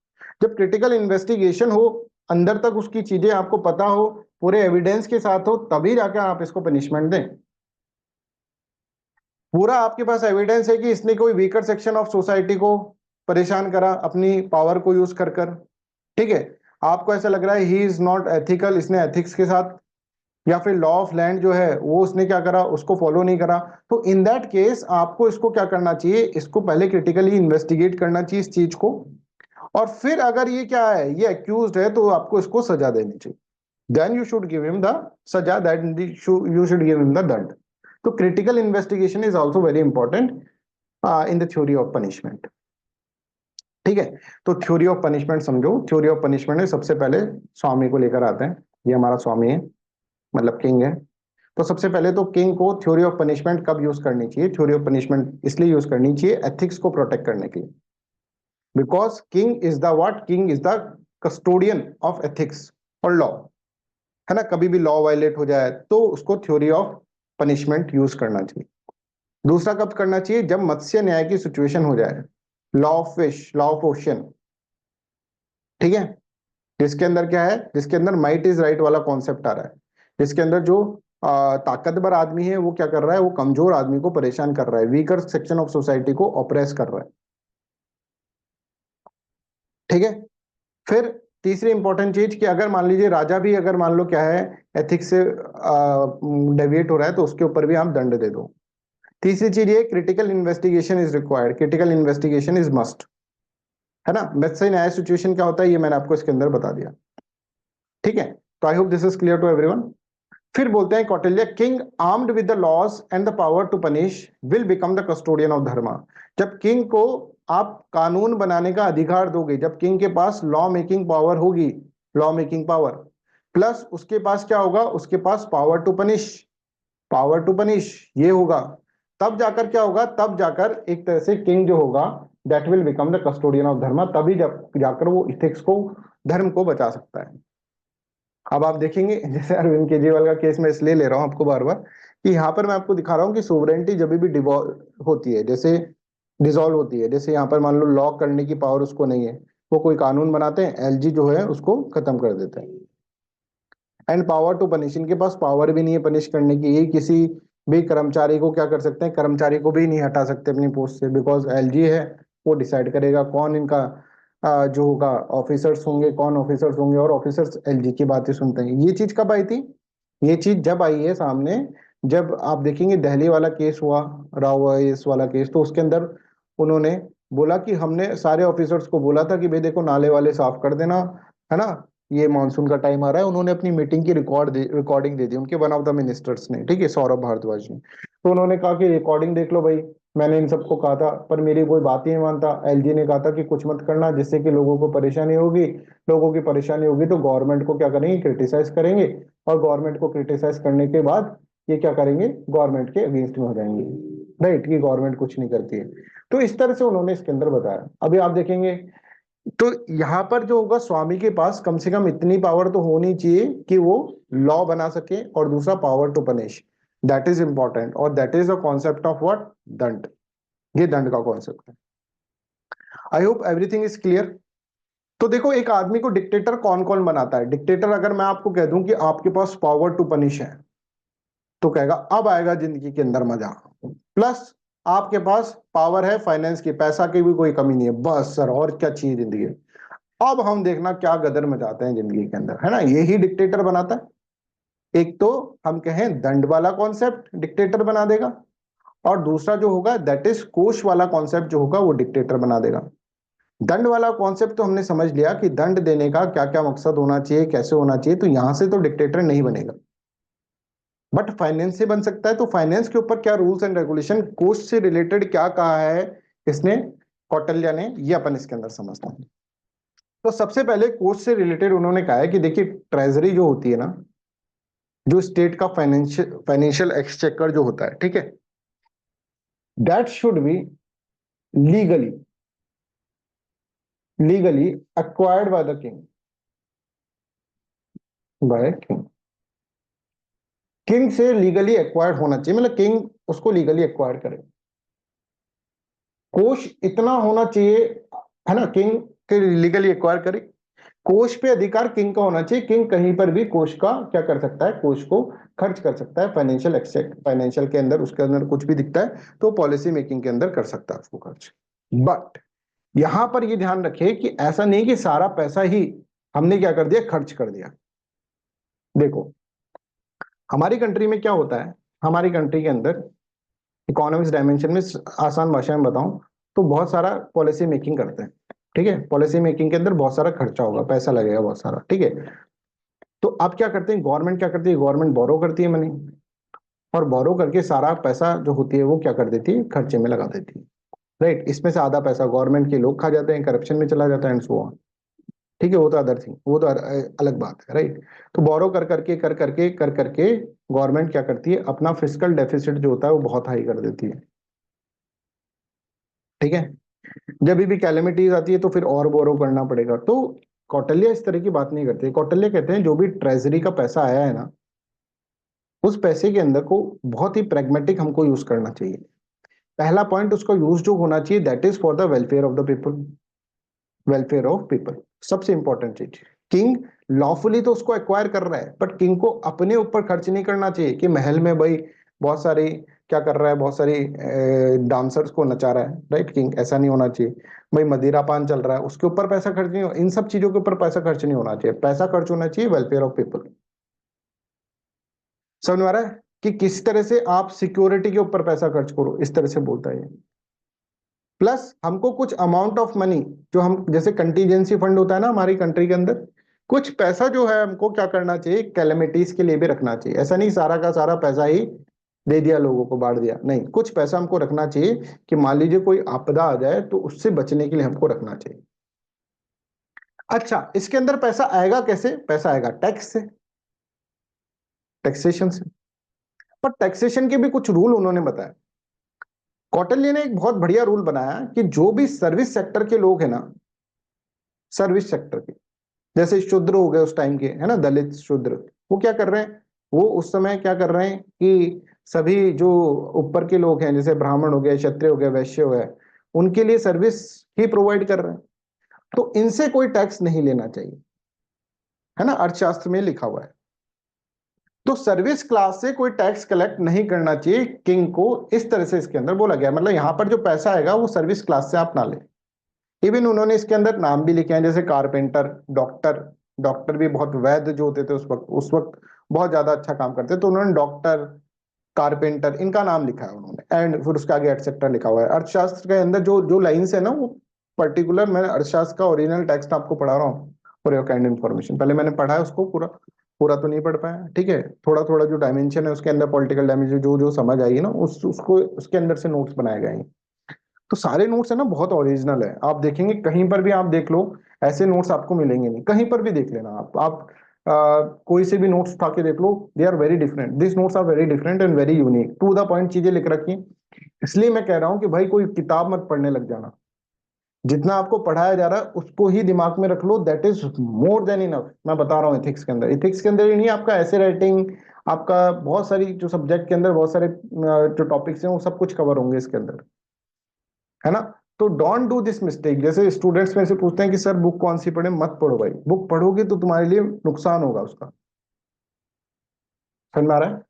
[SPEAKER 1] जब क्रिटिकल इन्वेस्टिगेशन हो, अंदर तक उसकी चीजें आपको पता हो, पूरे एविडेंस के साथ हो, तभी जाकर आप इसको पनिशमेंट दें। पूरा आपके पास एविडेंस है कि इसने कोई वीकर सेक्शन ऑफ सोसाइटी को परेशान करा अपनी पावर को यूज कर कर, ठीक है, आपको ऐसा लग रहा है ही इज नॉट एथिकल, इसने एथिक्स के साथ, या फिर लॉ ऑफ लैंड जो है वो उसने क्या करा, उसको फॉलो नहीं करा, तो इन दैट केस आपको इसको क्या करना चाहिए, इसको पहले क्रिटिकली इन्वेस्टिगेट करना चाहिए इस चीज को, और फिर अगर ये क्या है, ये एक्यूज्ड है, तो आपको इसको सजा देनी चाहिए। Then you should give him the saza, that you should give him the danda. तो critical investigation is also very important in the theory of punishment, ठीक है। तो थ्योरी ऑफ पनिशमेंट समझो। थ्योरी ऑफ पनिशमेंट में सबसे पहले स्वामी को लेकर आते हैं। ये हमारा स्वामी है, मतलब किंग है। तो सबसे पहले तो किंग को थ्योरी ऑफ पनिशमेंट कब यूज करनी चाहिए, थ्योरी ऑफ पनिशमेंट इसलिए यूज करनी चाहिए एथिक्स को प्रोटेक्ट करने के लिए, because king is the what, king is the custodian of ethics और लॉ, है ना। कभी भी लॉ वायलेट हो जाए तो उसको थ्योरी ऑफ पनिशमेंट यूज करना चाहिए। दूसरा कब करना चाहिए, जब मत्स्य न्याय की सिचुएशन हो जाए, law of fish, law of ocean, ठीक है, जिसके अंदर क्या है, जिसके अंदर माइट इज राइट वाला कॉन्सेप्ट आ रहा है, जिसके अंदर जो ताकतवर आदमी है वो क्या कर रहा है, वो कमजोर आदमी को परेशान कर रहा है, वीकर सेक्शन ऑफ सोसाइटी को ऑप्रेस कर रहा है, ठीक है। फिर तीसरी इंपॉर्टेंट चीज कि अगर मान लीजिए राजा भी अगर मान लो क्या है, एथिक्स से डेविएट हो रहा है, तो उसके ऊपर भी आप दंड दे दो। तीसरी चीज ये, critical investigation is required, critical investigation is must, है ना। वैसे नया सिचुएशन क्या होता है ये मैंने आपको इसके अंदर बता दिया, ठीक है। तो I hope this is clear to everyone. फिर बोलते हैं Kautilya, king armed with the laws and the power to punish will become the custodian of dharma. जब किंग को आप कानून बनाने का अधिकार दोगे, जब किंग के पास लॉ मेकिंग पावर होगी, लॉ मेकिंग पावर प्लस उसके पास क्या होगा, उसके पास power to punish, power to punish ये होगा, तब जाकर क्या होगा, तब जाकर एक तरह से किंग जो होगा that will become the custodian of dharma, तभी जब जाकर वो इथिक्स को, धर्म को बचा सकता है। अब आप देखेंगे जैसे अरविंद केजरीवाल का केस मैं इसलिए ले रहा हूं आपको बार बार, कि यहाँ पर मैं आपको दिखा रहा हूँ कि सोवरेंटी जब भी डिवॉल्व होती है, जैसे डिसॉल्व होती है, जैसे यहाँ पर मान लो लॉ करने की पावर उसको नहीं है, वो कोई कानून बनाते हैं, एलजी जो है उसको खत्म कर देते हैं। एंड पावर टू पनिश, इनके पास पावर भी नहीं है पनिश करने की, ये किसी भी कर्मचारी को क्या कर सकते हैं, कर्मचारी को भी नहीं हटा सकते अपनी पोस्ट से, बिकॉज एलजी है, वो डिसाइड करेगा कौन इनका जो होगा ऑफिसर्स होंगे, कौन ऑफिसर्स होंगे, और ऑफिसर्स एलजी की बातें सुनते हैं। ये चीज कब आई थी, ये चीज जब आई है सामने, जब आप देखेंगे दिल्ली वाला केस हुआ, राव इस वाला केस, तो उसके अंदर उन्होंने बोला कि हमने सारे ऑफिसर्स को बोला था कि भाई देखो नाले वाले साफ कर देना, है ना, ये मानसून का टाइम आ रहा है। उन्होंने अपनी मीटिंग की रिकॉर्डिंग दे दी उनके वन ऑफ द मिनिस्टर्स ने, ठीक है, सौरभ भारद्वाज ने। तो उन्होंने कहा कि रिकॉर्डिंग देख लो भाई, मैंने इन सबको कहा था पर मेरी कोई बात ही नहीं मानता, एलजी ने कहा था कि कुछ मत करना जिससे कि लोगों को परेशानी होगी, लोगों की परेशानी होगी तो गवर्नमेंट को क्या करेंगे, क्रिटिसाइज करेंगे, और गवर्नमेंट को क्रिटिसाइज करने के बाद ये क्या करेंगे, गवर्नमेंट के अगेंस्ट में हो जाएंगे, राइट, कि गवर्नमेंट कुछ नहीं करती है। तो इस तरह से उन्होंने इसके अंदर बताया। अभी आप देखेंगे तो यहाँ पर जो होगा, स्वामी के पास कम से कम इतनी पावर तो होनी चाहिए कि वो लॉ बना सके, और दूसरा power to punish, that is important, और that is the concept of what, दंड। ये दंड का कॉन्सेप्ट है। I hope everything is clear. तो देखो, एक आदमी को डिक्टेटर कौन कौन बनाता है? डिक्टेटर अगर मैं आपको कह दूं कि आपके पास पावर टू पनिश है, तो कहेगा अब आएगा जिंदगी के अंदर मजा। प्लस आपके पास पावर है फाइनेंस की, पैसा की भी कोई कमी नहीं है, बस सर और क्या चाहिए जिंदगी में, अब हम देखना क्या गदर मचाते हैं जिंदगी के अंदर, है ना? यही डिक्टेटर बनाता है। एक तो हम कहें दंड वाला कॉन्सेप्ट डिक्टेटर बना देगा, और दूसरा जो होगा दैट इज कोष वाला कॉन्सेप्ट जो होगा वो डिक्टेटर बना देगा। दंड वाला कॉन्सेप्ट तो हमने समझ लिया कि दंड देने का क्या क्या मकसद होना चाहिए, कैसे होना चाहिए, तो यहां से तो डिक्टेटर नहीं बनेगा। बट फाइनेंस से बन सकता है। तो फाइनेंस के ऊपर क्या रूल्स एंड रेगुलेशन, कोस्ट से रिलेटेड क्या कहा है इसने, कौटिल्य ने, ये अपन इसके अंदर समझते हैं। तो सबसे पहले कोस्ट से रिलेटेड उन्होंने कहा है कि देखिए, ट्रेजरी जो होती है ना, जो स्टेट का फाइनेंशियल एक्सचेकर जो होता है, ठीक है, that should be legally legally acquired by the king, by king. King से लीगली एक्वायर्ड होना चाहिए, मतलब किंग उसको लीगली एक्वायर करे। कोष इतना होना चाहिए, है ना, किंग के लीगली एक्वायर करे। कोष पे अधिकार किंग का होना चाहिए। किंग कहीं पर भी कोष का क्या कर सकता है, कोष को खर्च कर सकता है। फाइनेंशियल एक्सेट, फाइनेंशियल के अंदर उसके अंदर कुछ भी दिखता है तो पॉलिसी मेकिंग के अंदर कर सकता है उसको खर्च। बट यहां पर ये ध्यान रखे कि ऐसा नहीं कि सारा पैसा ही हमने क्या कर दिया, खर्च कर दिया। देखो, हमारी कंट्री में क्या होता है, हमारी कंट्री के अंदर इकोनॉमिक्स डायमेंशन में आसान भाषा में बताऊं तो बहुत सारा पॉलिसी मेकिंग करते हैं, ठीक है। पॉलिसी मेकिंग के अंदर बहुत सारा खर्चा होगा, पैसा लगेगा बहुत सारा, ठीक है। तो अब क्या करते हैं, गवर्नमेंट क्या करती है, गवर्नमेंट बोरो करती है मनी, और बोरो करके सारा पैसा जो होती है वो क्या कर देती है, खर्चे में लगा देती है, राइट। इसमें से आधा पैसा गवर्नमेंट के लोग खा जाते हैं, करप्शन में चला जाता है एंड सो ऑन, ठीक है। वो तो अदर थिंग, वो तो अलग बात है, राइट। तो बोरो कर करके गवर्नमेंट क्या करती है, अपना फिस्कल डेफिसिट जो होता है वो बहुत हाई कर देती है, ठीक है। जब भी कैलेमिटीज आती है तो फिर और बोरो करना पड़ेगा। तो कौटिल्य इस तरह की बात नहीं करते। कौटिल्य कहते हैं जो भी ट्रेजरी का पैसा आया है ना, उस पैसे के अंदर को बहुत ही प्रैग्मेटिक हमको यूज करना चाहिए। पहला पॉइंट, उसका यूज जो होना चाहिए that is for the welfare of the people, welfare of people, सबसे इंपॉर्टेंट चीज। किंग लॉफुली तो उसको एक्वायर कर रहा है, बट किंग को अपने ऊपर खर्च नहीं करना चाहिए कि महल में भाई बहुत सारी क्या कर रहा है, बहुत सारी डांसर्स को नचा रहा है, राइट। किंग ऐसा नहीं होना चाहिए। भाई मदिरा पान चल रहा है, उसके ऊपर पैसा खर्च नहीं हो, इन सब चीजों के ऊपर पैसा खर्च नहीं होना चाहिए। पैसा खर्च होना चाहिए वेलफेयर ऑफ पीपल। समझ में आ रहा है कि किस तरह से आप सिक्योरिटी के ऊपर पैसा खर्च करो, इस तरह से बोलता है। प्लस हमको कुछ अमाउंट ऑफ मनी, जो हम जैसे कंटीजेंसी फंड होता है ना हमारी कंट्री के अंदर, कुछ पैसा जो है हमको क्या करना चाहिए, कैलेमिटीज के लिए भी रखना चाहिए। ऐसा नहीं सारा का सारा पैसा ही दे दिया, लोगों को बांट दिया, नहीं, कुछ पैसा हमको रखना चाहिए कि मान लीजिए कोई आपदा आ जाए तो उससे बचने के लिए हमको रखना चाहिए। अच्छा, इसके अंदर पैसा आएगा कैसे? पैसा आएगा टैक्स से, टैक्सेशन से। पर टैक्सेशन के भी कुछ रूल उन्होंने बताया। कौटिल्य ने एक बहुत बढ़िया रूल बनाया कि जो भी सर्विस सेक्टर के लोग हैं ना, सर्विस सेक्टर के, जैसे शूद्र हो गए उस टाइम के, है ना, दलित शूद्र, वो क्या कर रहे हैं, वो उस समय क्या कर रहे हैं कि सभी जो ऊपर के लोग हैं, जैसे ब्राह्मण हो गए, क्षत्रिय हो गए, वैश्य हो गए, उनके लिए सर्विस ही प्रोवाइड कर रहे हैं। तो इनसे कोई टैक्स नहीं लेना चाहिए, है ना, अर्थशास्त्र में लिखा हुआ है। तो सर्विस क्लास से कोई टैक्स कलेक्ट नहीं करना चाहिए किंग को, इस तरह से इसके अंदर बोला गया। मतलब यहां पर जो पैसा आएगा वो सर्विस क्लास से आप ना ले। इवन उन्होंने इसके अंदर नाम भी लिखे हैं, जैसे कारपेंटर, डॉक्टर। डॉक्टर भी बहुत, वैद्य जो होते थे उस वक्त बहुत ज्यादा अच्छा काम करते, तो उन्होंने डॉक्टर, कारपेंटर, इनका नाम लिखा है उन्होंने, एंड फिर उसके आगे एटसेट्रा लिखा हुआ है। अर्थशास्त्र के अंदर जो जो लाइन्स है ना, वो पर्टिकुलर, मैं अर्थशास्त्र का ओरिजिनल टेक्स्ट आपको पढ़ा रहा हूँ फॉर योर काइंड इन्फॉर्मेशन। पहले मैंने पढ़ा है उसको पूरा, पूरा तो नहीं पढ़ पाया, ठीक है। थोड़ा थोड़ा जो डायमेंशन है उसके अंदर, पॉलिटिकल डायमेंशन जो जो समझ आई है ना, उसको उसके अंदर से नोट्स बनाए गए हैं। तो सारे नोट्स है ना बहुत ओरिजिनल है, आप देखेंगे कहीं पर भी आप देख लो, ऐसे नोट्स आपको मिलेंगे नहीं, कहीं पर भी देख लेना आप कोई से भी नोट्स उठा के देख लो, they are very different, this notes are very different and very unique, to the point चीजें लिख रखी हैं। इसलिए मैं कह रहा हूं कि भाई कोई किताब मत पढ़ने लग जाना, जितना आपको पढ़ाया जा रहा है उसको ही दिमाग में रख लो, that is more than enough. मैं बता रहा हूँ एथिक्स के अंदर, एथिक्स के अंदर ही नहीं, आपका ऐसे राइटिंग, आपका बहुत सारी जो सब्जेक्ट के अंदर बहुत सारे जो टॉपिक्स हैं वो सब कुछ कवर होंगे इसके अंदर, है ना। तो डोंट डू दिस मिस्टेक। जैसे स्टूडेंट्स में से पूछते हैं कि सर बुक कौन सी पढ़े, मत पढ़ो भाई, बुक पढ़ोगे तो तुम्हारे लिए नुकसान होगा उसका। समझ में आ रहा है?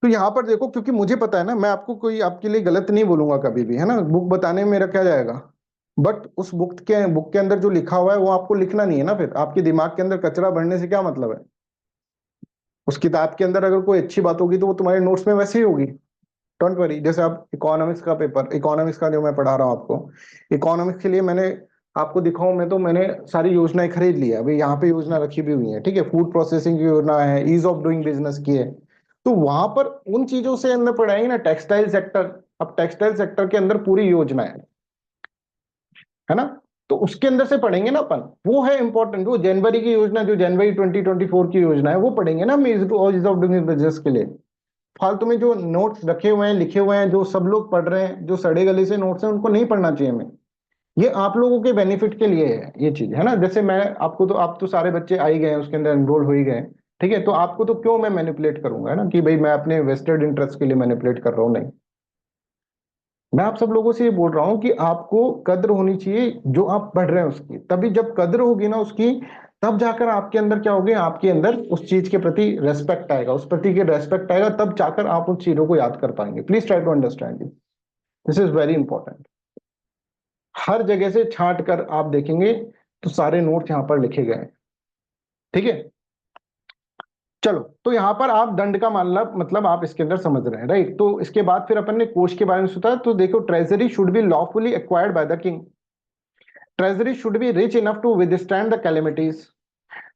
[SPEAKER 1] तो यहाँ पर देखो, क्योंकि मुझे पता है ना, मैं आपको कोई आपके लिए गलत नहीं बोलूंगा कभी भी, है ना, बुक बताने में मेरा क्या जाएगा। बट उस बुक के अंदर जो लिखा हुआ है वो आपको लिखना नहीं है ना, फिर आपके दिमाग के अंदर कचरा भरने से क्या मतलब है। उस किताब के अंदर अगर कोई अच्छी बात होगी तो वो तुम्हारे नोट्स में वैसे ही होगी। Don't worry. जैसे आप इकोनॉमिक्स का पेपर, इकोनॉमिक्स का जो मैं पढ़ा रहा हूँ आपको, इकोनॉमिक्स के लिए मैंने आपको दिखाऊं, मैं तो मैंने सारी योजनाएं खरीद ली है, अभी यहाँ पे योजना रखी भी हुई है, ठीक है, फूड प्रोसेसिंग की योजना है, ईज ऑफ डूइंग बिजनेस की है। तो वहां पर उन चीजों से अंदर पढ़ाएंगे ना, टेक्सटाइल सेक्टर। अब टेक्सटाइल सेक्टर के अंदर पूरी योजना है ना, तो उसके अंदर से पढ़ेंगे ना अपन, वो है इंपॉर्टेंट। वो जनवरी की योजना, जो जनवरी 2024 की योजना है, वो पढ़ेंगे ना हम ईज ऑफ डूइंग बिजनेस के लिए। फालतू में जो नोट्स रखे हुए हैं, लिखे हुए हैं, जो सब लोग पढ़ रहे हैं, जो सड़े गले से नोट्स हैं, उनको नहीं पढ़ना चाहिए हमें। ये आप लोगों के बेनिफिट के लिए है ये चीज, है ना। जैसे मैं आपको, तो आप तो सारे बच्चे आ ही गए हैं, उसके अंदर एनरोल हो ही गए हैं, ठीक है, तो आपको तो क्यों मैं मैनिपुलेट करूंगा, है ना, कि भाई मैं अपने वेस्टेड इंटरेस्ट के लिए मैनिपुलेट कर रहा हूँ, नहीं। मैं आप सब लोगों से ये बोल रहा हूँ कि आपको कद्र होनी चाहिए जो आप पढ़ रहे हैं उसकी, तभी जब कद्र होगी ना उसकी, तब जाकर आपके अंदर क्या होगी, आपके अंदर उस चीज के प्रति रेस्पेक्ट आएगा, उस प्रति के रेस्पेक्ट आएगा, तब जाकर आप उन चीजों को याद कर पाएंगे। Please try to understand this, this is very important. हर जगह से छांट कर आप देखेंगे तो सारे नोट्स यहाँ पर लिखे गए हैं, ठीक है। चलो, तो यहां पर आप दंड का मामला, मतलब आप इसके अंदर समझ रहे हैं, राइट। तो इसके बाद फिर अपन ने कोष के बारे में सोचा, तो देखो, treasury should be lawfully acquired by the king. Treasury should be rich enough to withstand the calamities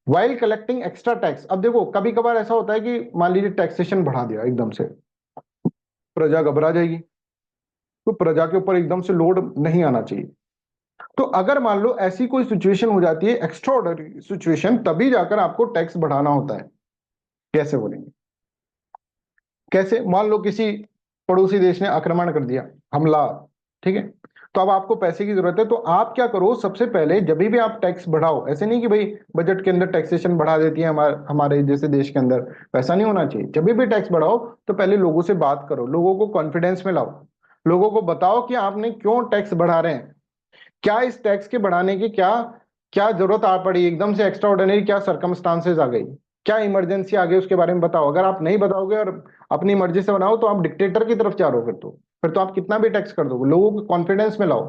[SPEAKER 1] while collecting extra tax. अब देखो, कभी कभार ऐसा होता है कि मान लीजिए टैक्सेशन बढ़ा दिया एकदम से, प्रजा घबरा जाएगी, तो प्रजा के ऊपर एकदम से लोड नहीं आना चाहिए। तो अगर मान लो ऐसी कोई सिचुएशन हो जाती है, एक्स्ट्रा ऑर्डिनरी सिचुएशन, तभी जाकर आपको टैक्स बढ़ाना होता है। कैसे बोलेंगे? कैसे? मान लो किसी पड़ोसी देश ने आक्रमण कर दिया, हमला, ठीक है, तो अब आपको पैसे की जरूरत है, तो आप क्या करो, सबसे पहले जब भी आप टैक्स बढ़ाओ, ऐसे नहीं कि भाई बजट के अंदर टैक्सेशन बढ़ा देती है हमारे जैसे देश के अंदर, वैसा नहीं होना चाहिए। जब भी टैक्स बढ़ाओ तो पहले लोगों से बात करो, लोगों को कॉन्फिडेंस में लाओ, लोगों को बताओ कि आपने क्यों टैक्स बढ़ा रहे हैं, क्या इस टैक्स के बढ़ाने की क्या क्या जरूरत आ पड़ी, एकदम से एक्स्ट्रा ऑर्डिनरी क्या सर्कमस्टांसेस आ गई, क्या इमरजेंसी आ गई, उसके बारे में बताओ। अगर आप नहीं बताओगे और अपनी मर्जी से बनाओ तो आप डिक्टेटर की तरफ जा रहे हो, फिर तो आप कितना भी टैक्स कर दोगे, लोगों को कॉन्फिडेंस में लाओ।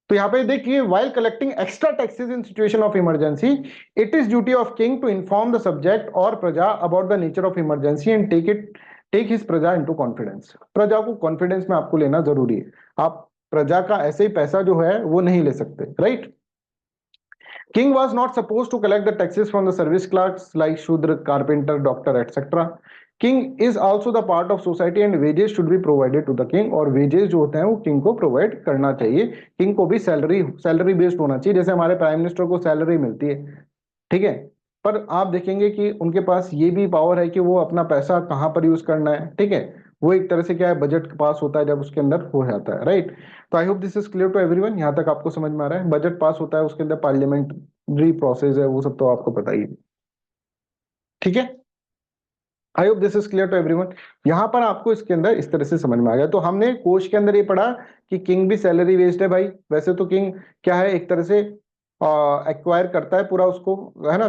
[SPEAKER 1] तो यहाँ पे देखिए, while collecting extra taxes in situation of emergency, it is duty of king to inform the subject और praja about the nature of emergency and take his praja into confidence. प्रजा को कॉन्फिडेंस में आपको लेना जरूरी है। आप प्रजा का ऐसे ही पैसा जो है वो नहीं ले सकते, right. King was not supposed to collect the taxes from the service clerks like Shudra, carpenter, doctor, etc. King is also the part of society and wages should be provided to the king, और wages जो होते हैं वो king को provide करना चाहिए। king को भी सैलरी बेस्ड होना चाहिए, जैसे हमारे प्राइम मिनिस्टर को सैलरी मिलती है, ठीक है। पर आप देखेंगे कि उनके पास ये भी पावर है कि वो अपना पैसा कहाँ पर यूज करना है, ठीक है। वो एक तरह से क्या है, बजट पास होता है जब उसके अंदर हो जाता है, राइट। तो I hope this is clear to everyone. यहाँ तक आपको समझ में आ रहा है? बजट पास होता है, उसके अंदर पार्लियामेंट्री प्रोसेस है, वो सब तो आपको पता ही है, ठीक है। I hope this is clear to everyone. यहाँ पर आपको इसके अंदर इस तरह से समझ में आ गया। तो हमने कोष के अंदर ये पढ़ा कि किंग भी सैलरी बेस्ड है भाई। वैसे तो किंग क्या है, एक तरह से एक्वायर करता है पूरा उसको, है ना,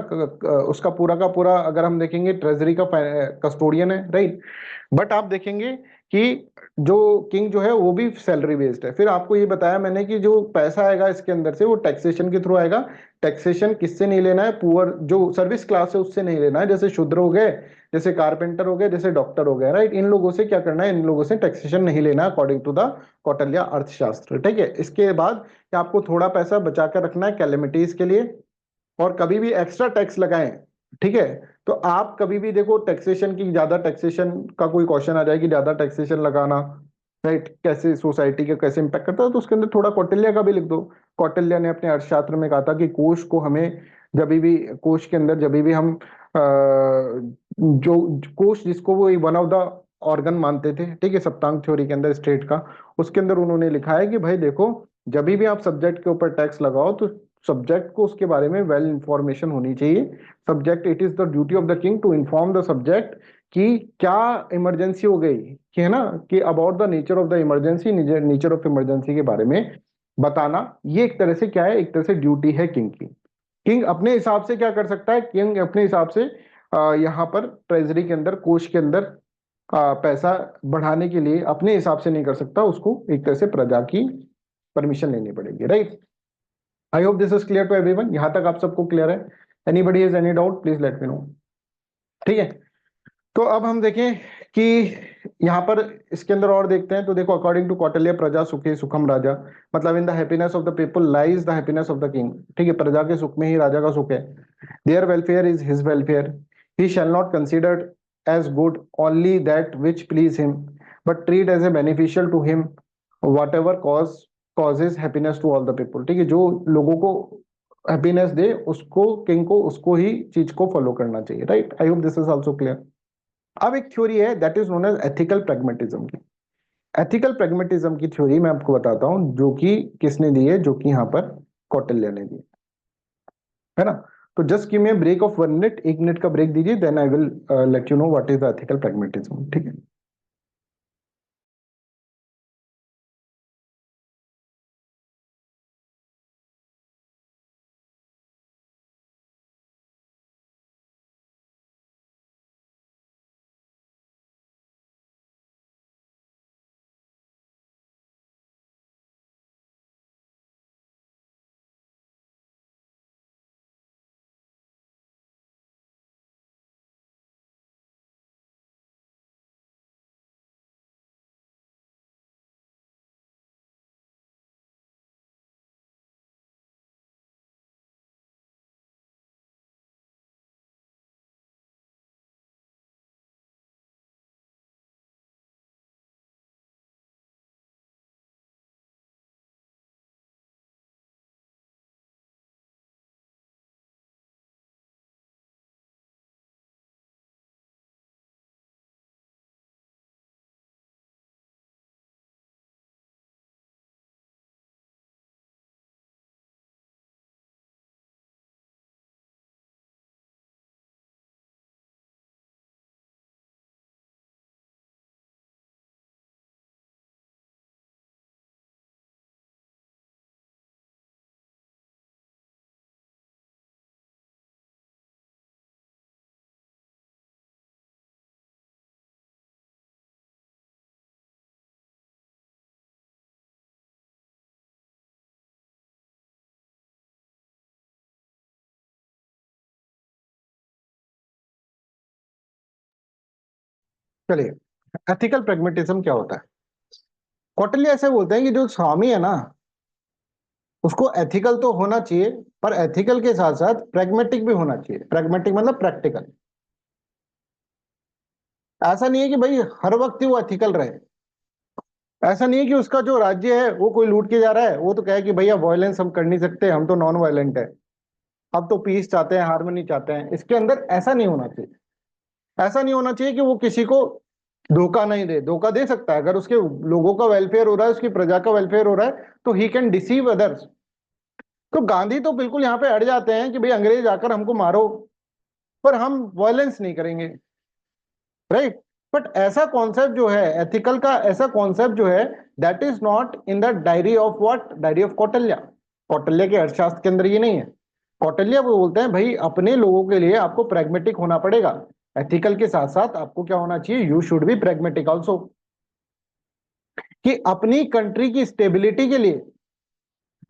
[SPEAKER 1] उसका पूरा का पूरा अगर हम देखेंगे ट्रेजरी का कस्टोडियन है, राइट। बट आप देखेंगे कि जो किंग जो है वो भी सैलरी बेस्ड है। फिर आपको ये बताया मैंने कि जो पैसा आएगा इसके अंदर से वो टैक्सेशन के थ्रू आएगा। टैक्सेशन किससे नहीं लेना है? पुअर जो सर्विस क्लास है उससे नहीं लेना है, जैसे शूद्र हो गए, जैसे कारपेंटर हो गए, जैसे डॉक्टर हो गए, राइट। इन लोगों से क्या करना है, इन लोगों से टैक्सेशन नहीं लेना है अकॉर्डिंग टू द कौटिल्य अर्थशास्त्र, ठीक है। इसके बाद कि आपको थोड़ा पैसा बचा कर रखना है कैलेमिटीज के लिए, और कभी भी एक्स्ट्रा टैक्स लगाएं, ठीक है। तो आप कभी भी देखो टैक्सेशन की, ज्यादा टैक्सेशन का कोई क्वेश्चन आ जाए कि ज्यादा टैक्सेशन लगाना, राइट, कैसे सोसाइटी के कैसे इंपैक्ट करता है, तो उसके अंदर थोड़ा कौटिल्य का भी लिख दो। कौटिल्य ने अपने अर्थशास्त्र में कहा था कि कोष को हमें जब भी, कोष के अंदर जब भी हम जो कोष जिसको वो वन ऑफ द ऑर्गन मानते थे, ठीक है, सप्तांग थ्योरी के अंदर स्टेट का, उसके अंदर उन्होंने लिखा है कि भाई देखो, जब भी आप सब्जेक्ट के ऊपर टैक्स लगाओ तो सब्जेक्ट को उसके बारे में वेल इंफॉर्मेशन होनी चाहिए। Subject, it is the duty of the king to inform the subject कि क्या इमरजेंसी हो गई, कि है ना, कि about the nature of the emergency, nature of emergency के बारे में बताना। ये एक तरह से क्या है, एक तरह से ड्यूटी है किंग की। किंग अपने हिसाब से क्या कर सकता है, किंग अपने हिसाब से यहाँ पर ट्रेजरी के अंदर, कोष के अंदर पैसा बढ़ाने के लिए अपने हिसाब से नहीं कर सकता, उसको एक तरह से प्रजा की परमिशन लेनी पड़ेगी, right. I hope this is clear to everyone. यहां तक आप सबको क्लियर है? Anybody has any doubt, please let me know. ठीक है, तो अब हम देखें कि यहाँ पर इसके अंदर और देखते हैं। तो देखो, अकॉर्डिंग टू कौटिल्य, प्रजा सुखी सुखम राजा, मतलब इन the happiness of the people lies the happiness of the king. ठीक है, प्रजा के सुख में ही राजा का सुख है। Their welfare is his welfare, he shall not considered as good only that which please him, but treat as a beneficial to him whatever causes happiness to all the people। ठीक है, जो लोगों को हैप्पीनेस दे, उसको, king को, उसको ही चीज को फॉलो करना चाहिए, right. I hope this is also clear. अब एक थ्योरी है that is known as ethical pragmatism की। एथिकल प्रैग्मेटिज्म की थ्योरी मैं आपको बताता हूं, जो कि किसने दी है, जो कि यहाँ पर कौटिल्य ने दी है ना। तो just give me a break of 1 minute, 1 minute का ब्रेक दीजिए, then I will let you know what is the ethical pragmatism. ठीक है। चलिए, एथिकल प्रैग्मेटिज्म क्या होता है? कौटिल्य ऐसे बोलते हैं कि जो स्वामी है ना, उसको एथिकल तो होना चाहिए, पर एथिकल के साथ साथ प्रैग्मेटिक भी होना चाहिए। प्रैग्मेटिक मतलब प्रैक्टिकल। ऐसा नहीं है कि भाई हर वक्त ही वो एथिकल रहे। ऐसा नहीं है कि उसका जो राज्य है वो कोई लूट के जा रहा है, वो तो कहे कि भैया वायलेंस हम कर नहीं सकते, हम तो नॉन वायलेंट है, अब तो पीस चाहते हैं, हार्मनी चाहते हैं। इसके अंदर ऐसा नहीं होना चाहिए। ऐसा नहीं होना चाहिए कि वो किसी को धोखा नहीं दे। धोखा दे सकता है, अगर उसके लोगों का वेलफेयर हो रहा है, उसकी प्रजा का वेलफेयर हो रहा है, तो ही कैन डिसीव अदर्स। तो गांधी तो बिल्कुल यहाँ पे अड़ जाते हैं कि भाई अंग्रेज आकर हमको मारो, पर हम वायलेंस नहीं करेंगे, राइट। बट ऐसा कॉन्सेप्ट जो है एथिकल का, ऐसा कॉन्सेप्ट जो है, that is not in the diary of what, diary of Kautilya. Kautilya के अर्थशास्त्र के अंदर ये नहीं है। कौटिल्य वो बोलते हैं भाई अपने लोगों के लिए आपको प्रैग्मेटिक होना पड़ेगा। एथिकल के साथ साथ आपको क्या होना चाहिए, you should be pragmatic also. कि अपनी कंट्री की स्टेबिलिटी के लिए,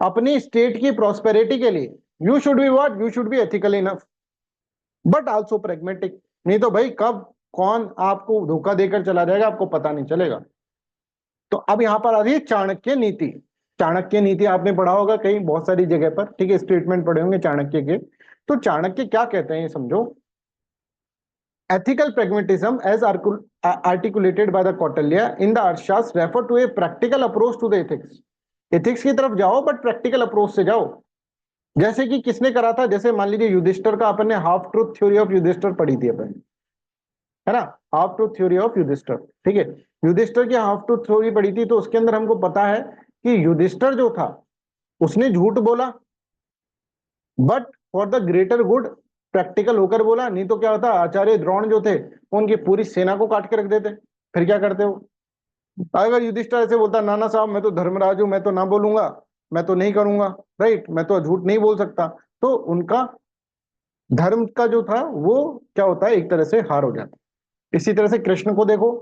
[SPEAKER 1] अपनी स्टेट की प्रॉस्पेरिटी के लिए, you should be what, you should be ethical enough, but also pragmatic. नहीं तो भाई कब कौन आपको धोखा देकर चला जाएगा, आपको पता नहीं चलेगा। तो अब यहां पर आ रही है चाणक्य नीति। चाणक्य नीति आपने पढ़ा होगा कहीं, बहुत सारी जगह पर, ठीक है, स्टेटमेंट पढ़े होंगे चाणक्य के। तो चाणक्य क्या कहते हैं ये समझो। Ethical pragmatism, as articulated by the Kautilya in the Arthashastra, refer to a practical approach to the ethics। Ethics की तरफ जाओ, बट प्रैक्टिकल अप्रोच से जाओ। जैसे कि किसने करा था, जैसे मान लीजिए युधिष्ठिर का, अपन ने half truth theory of Yudhishthir पढ़ी थी अपन, है ना। Half truth theory of Yudhishthir, ठीक है। युधिष्ठिर की हाफ ट्रूथ थ्योरी पढ़ी थी, तो उसके अंदर हमको पता है कि युधिष्ठिर जो था, उसने झूठ बोला, but for the greater good practical होकर बोला, नहीं तो क्या होता, आचार्य द्रोण जो थे उनकी पूरी सेना को काट के रख देते। फिर क्या करते हो? अगर युधिष्ठिर ऐसे बोलता, नाना साहब मैं तो धर्मराज हूं, मैं तो ना बोलूंगा, मैं तो नहीं करूंगा, राइट, मैं तो झूठ नहीं बोल सकता, तो उनका धर्म का जो था वो क्या होता है, एक तरह से हार हो जाता है। इसी तरह से कृष्ण को देखो,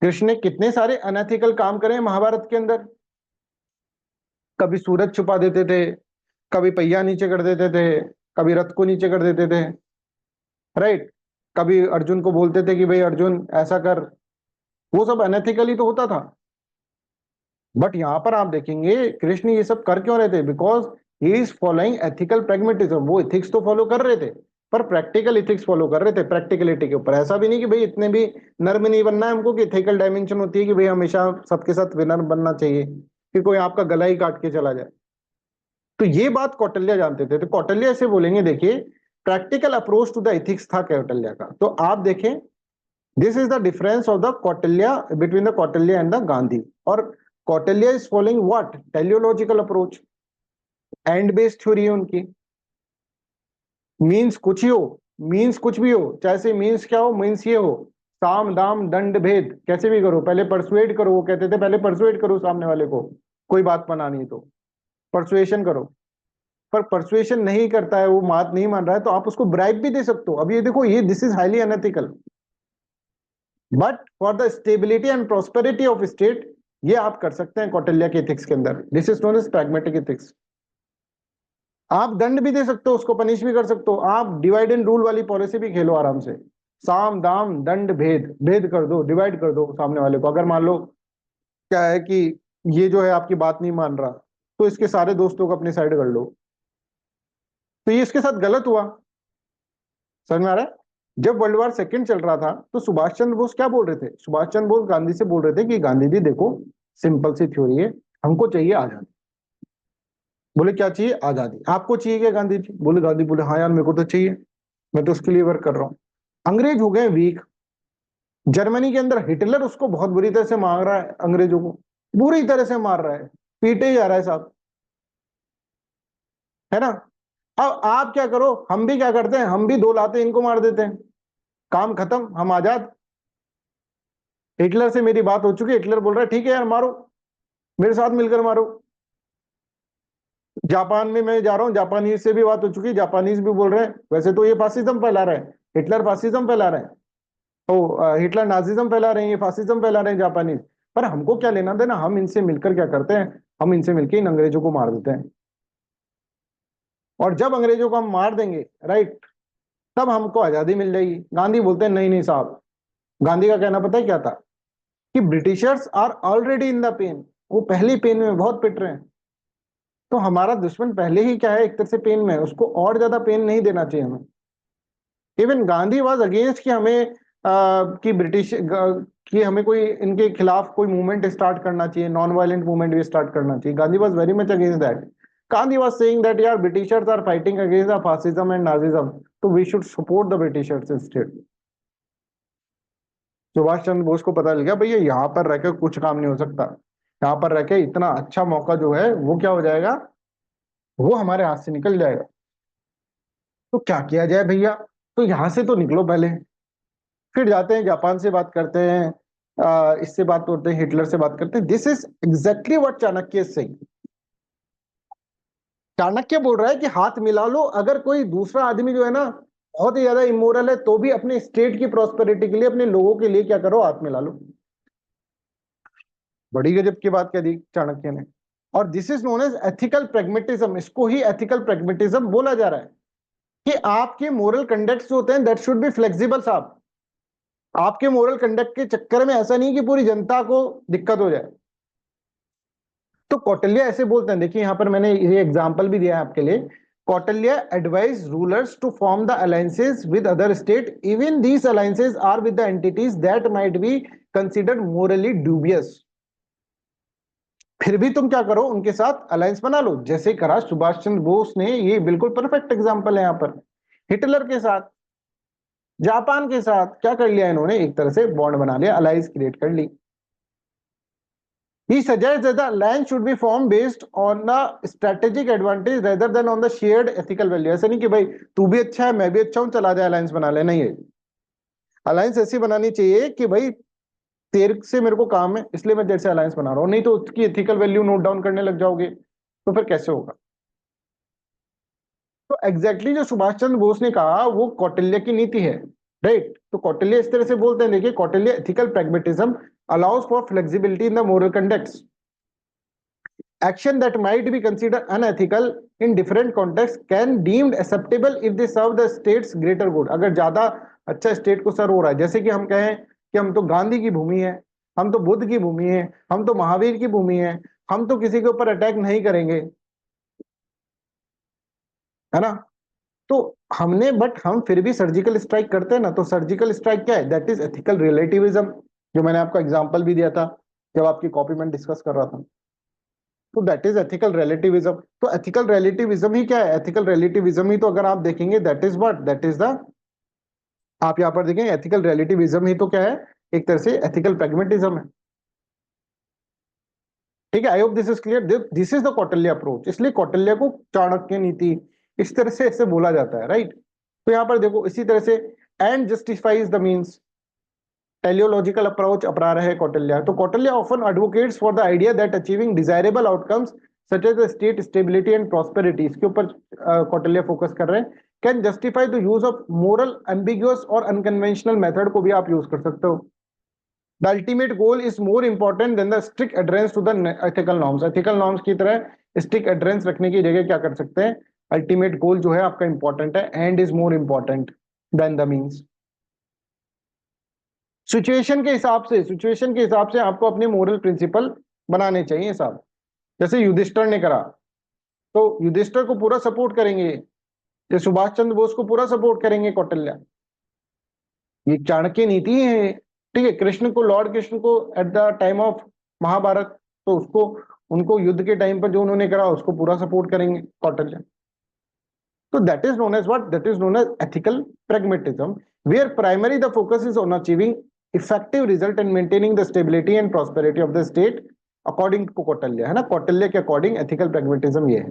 [SPEAKER 1] कृष्ण ने कितने सारे अनएथिकल काम करे महाभारत के अंदर। कभी सूरज छुपा देते थे, कभी पहिया नीचे कर देते थे, कभी रथ को नीचे कर देते थे, राइट, कभी अर्जुन को बोलते थे कि भाई अर्जुन ऐसा कर, वो सब अनएथिकली तो होता था। बट यहां पर आप देखेंगे कृष्ण ये सब कर क्यों रहे थे, because he is following ethical pragmatism. वो इथिक्स तो फॉलो कर रहे थे, पर प्रैक्टिकल इथिक्स फॉलो कर रहे थे, प्रैक्टिकलिटी के ऊपर। ऐसा भी नहीं कि भाई इतने भी नर्म नहीं बनना है हमको, कि इथिकल डायमेंशन होती है कि भाई हमेशा सबके साथ विनर बनना चाहिए, कि कोई आपका गला ही काट के चला जाए। तो ये बात कौटिल्य जानते थे, तो कौटिल्य ऐसे बोलेंगे, देखिए practical approach to the ethics था कौटिल्य का। तो आप देखें, this is the difference of the Kautilya between the Kautilya and the Gandhi. और Kautilya is following what, teleological approach, end based theory है उनकी। मीन्स कुछ ही हो, मीन्स कुछ भी हो, चाहे से मीन्स क्या हो, मीन्स ये हो, साम दाम दंड भेद, कैसे भी करो, पहले परसुएड करो। वो कहते थे पहले परसुएड करो सामने वाले को, कोई बात बनानी तो परसुएशन करो। पर परसुएशन नहीं करता है, वो बात नहीं मान रहा है, तो आप उसको ब्राइब भी दे सकते हो। अब ये देखो, ये this is highly unethical, but for the stability and prosperity of state ये आप कर सकते हैं कौटिल्य के एथिक्स के अंदर। This is known as pragmatic ethics. आप दंड भी दे सकते हो, उसको पनिश भी कर सकते हो। आप डिवाइड एंड रूल वाली पॉलिसी भी खेलो आराम से, साम दाम दंड भेद, भेद कर दो, डिवाइड कर दो सामने वाले को। अगर मान लो क्या है कि ये जो है आपकी बात नहीं मान रहा, तो इसके सारे दोस्तों को अपनी साइड कर लो। तो ये इसके साथ गलत हुआ, समझ में आ रहा है? जब वर्ल्ड वॉर सेकंड चल रहा था तो सुभाष चंद्र बोस क्या बोल रहे थे, सुभाष चंद्र बोस गांधी से बोल रहे थे कि गांधी जी देखो, सिंपल सी थ्योरी है, हमको चाहिए आजादी। बोले क्या चाहिए? आजादी। आपको चाहिए क्या गांधी जी? बोले गांधी बोले हाँ यार मेरे को तो चाहिए, मैं तो उसके लिए वर्क कर रहा हूँ। अंग्रेज हो गए वीक। जर्मनी के अंदर हिटलर उसको बहुत बुरी तरह से मार रहा है, अंग्रेजों को बुरी तरह से मार रहा है, पीटे ही जा रहा है साहब, है ना? अब आप क्या करो, हम भी क्या करते हैं, हम भी दो लाते इनको मार देते हैं, काम खत्म, हम आजाद। हिटलर से मेरी बात हो चुकी है, हिटलर बोल रहा है ठीक है यार मारो, मेरे साथ मिलकर मारो। जापान में मैं जा रहा हूँ, जापानीज से भी बात हो चुकी है, जापानीज भी बोल रहे हैं वैसे तो ये फासिज्म फैला रहे हैं, हिटलर फासिज्म फैला रहे हैं, तो हिटलर नाजिज्म फैला रहे हैं, ये फासिज्म फैला रहे हैं जापानीज। पर हमको क्या लेना देना, हम इनसे मिलकर क्या करते हैं, हम इनसे मिलकर इन अंग्रेजों को मार देते हैं। और जब अंग्रेजों को हम मार देंगे, राइट, तब हमको आजादी मिल जाएगी। गांधी बोलते हैं नहीं नहीं साहब, गांधी का कहना पता है क्या था, कि Britishers are already in the pen, वो पहले पेन में बहुत पिट रहे हैं, तो हमारा दुश्मन पहले ही क्या है, एक तरह से पेन में है, उसको और ज्यादा पेन नहीं देना चाहिए हमें। इवन गांधी वाज अगेंस्ट कि हमें कि ब्रिटिश कि हमें कोई इनके खिलाफ कोई मूवमेंट स्टार्ट करना चाहिए, नॉन वायलेंट मूवमेंट भी स्टार्ट करना चाहिए। Gandhi was very much against that. Gandhi was saying that यार Britishers are fighting against the fascism and Nazism, तो we should support the Britishers instead. Subhash Chandra Bose को पता लग गया भैया यहाँ पर रहकर कुछ काम नहीं हो सकता, यहाँ पर रहकर इतना अच्छा मौका जो है वो क्या हो जाएगा, वो हमारे हाथ से निकल जाएगा। तो क्या किया जाए भैया, तो यहां से तो निकलो पहले, फिर जाते हैं जापान से बात करते हैं, इससे बात करते हैं, हिटलर से बात करते हैं। This is exactly what Chanakya से, चाणक्य बोल रहा है कि हाथ मिला लो। अगर कोई दूसरा आदमी जो है ना बहुत ही ज्यादा इमोरल है, तो भी अपने स्टेट की प्रोस्पेरिटी के लिए, अपने लोगों के लिए क्या करो, हाथ मिला लो। बड़ी गजब की बात कह दी चाणक्य ने। और this is known as ethical pragmatism, इसको ही एथिकल प्रैग्मेटिज्म बोला जा रहा है, कि आपके मोरल कंडक्ट जो होते हैं दैट शुड बी फ्लेक्सिबल साहब। आपके मोरल कंडक्ट के चक्कर में ऐसा नहीं कि पूरी जनता को दिक्कत हो जाए। तो कौटिल्य ऐसे बोलते हैं, देखिए यहां पर मैंने ये एग्जांपल भी दिया है आपके लिए। Kautilya advise rulers to form the alliances with other state, even these alliances are with the entities that might be considered morally dubious. फिर भी तुम क्या करो, उनके साथ अलायंस बना लो, जैसे करा सुभाष चंद्र बोस ने। ये बिल्कुल परफेक्ट एग्जांपल है यहाँ पर। हिटलर के साथ, जापान के साथ क्या कर लिया इन्होंने, एक तरह से बॉन्ड बना लिया, अलायंस क्रिएट कर ली। He suggests that the alliance should be formed based on the strategic advantage rather than on the shared ethical value. ऐसा नहीं कि भाई तू भी अच्छा है मैं भी अच्छा हूं चला जाए अलायंस बना ले, नहीं है। अलायंस ऐसी बनानी चाहिए कि भाई तेरे से मेरे को काम है इसलिए मैं तेरे से अलायंस बना रहा हूं, नहीं तो उसकी एथिकल वैल्यू नोट डाउन करने लग जाओगे तो फिर कैसे होगा। तो एग्जैक्टली जो सुभाष चंद्र बोस ने कहा वो कौटिल्य की नीति है, राइट। तो कौटिल्य इस तरह से बोलते हैं, देखिए Kautilya ethical pragmatism allows for flexibility in the moral conducts, action that might be considered unethical in different contexts can deemed acceptable if they serve the state's greater good। अगर ज्यादा अच्छा स्टेट को सर्व हो रहा है, जैसे कि हम कहें कि हम तो गांधी की भूमि है, हम तो बुद्ध की भूमि है, हम तो महावीर की भूमि है, हम तो किसी के ऊपर अटैक नहीं करेंगे, है ना। तो हमने बट हम फिर भी सर्जिकल स्ट्राइक करते हैं ना, तो सर्जिकल स्ट्राइक क्या है, दैट इज एथिकल रिलेटिविज्म, जो मैंने आपको एग्जांपल भी दिया था जब आपकी कॉपी में डिस्कस कर रहा था। तो दैट इज एथिकल रिलेटिविज्म। तो एथिकल रिलेटिविज्म ही क्या है, एथिकल रिलेटिविज्म ही तो अगर आप देखेंगे that is what, that is the, आप यहां पर देखेंगे एथिकल रिलेटिविज्म ही तो क्या है, एक तरह से एथिकल प्रैग्मेटिज्म है। ठीक है, I hope this is clear, this is the Kautilya approach, इसलिए कौटिल्य को चाणक्य नीति इस तरह से ऐसे बोला जाता है, राइट। तो यहां पर देखो इसी तरह से end justifies the means, teleological approach अपना रहे कौटिल्य। तो Kautilya often advocates for the idea that achieving desirable outcomes such as state stability and prosperity, इसके ऊपर कौटिल्य फोकस कर रहे हैं, can justify the use of moral ambiguous और अनकन्वेंशनल मेथड को भी आप यूज कर सकते हो। The ultimate goal is more important than the strict adherence to the ethical norms. Ethical norms की तरह स्ट्रिक्ट एडरेंस रखने की जगह क्या कर सकते हैं, अल्टीमेट गोल जो है आपका इंपॉर्टेंट है, and is more important than the means. Situation के हिसाब से आपको अपने मोरल प्रिंसिपल बनाने चाहिए साहब। जैसे युधिष्ठिर ने करा, तो युधिष्ठिर को पूरा सपोर्ट करेंगे, ये सुभाष चंद्र बोस को पूरा सपोर्ट करेंगे कौटिल्य, ये चाणक्य नीति है। ठीक है, कृष्ण को, लॉर्ड कृष्ण को at the time of Mahabharat, तो उसको, उनको युद्ध के टाइम पर जो उन्होंने करा उसको पूरा सपोर्ट करेंगे कौटिल्य। तो that is known as what, that is known as ethical pragmatism, where primary the focus is on achieving effective result and maintaining the stability and prosperity of the state according to Kautilya, है ना। कौटिल्य के according ethical pragmatism ये है,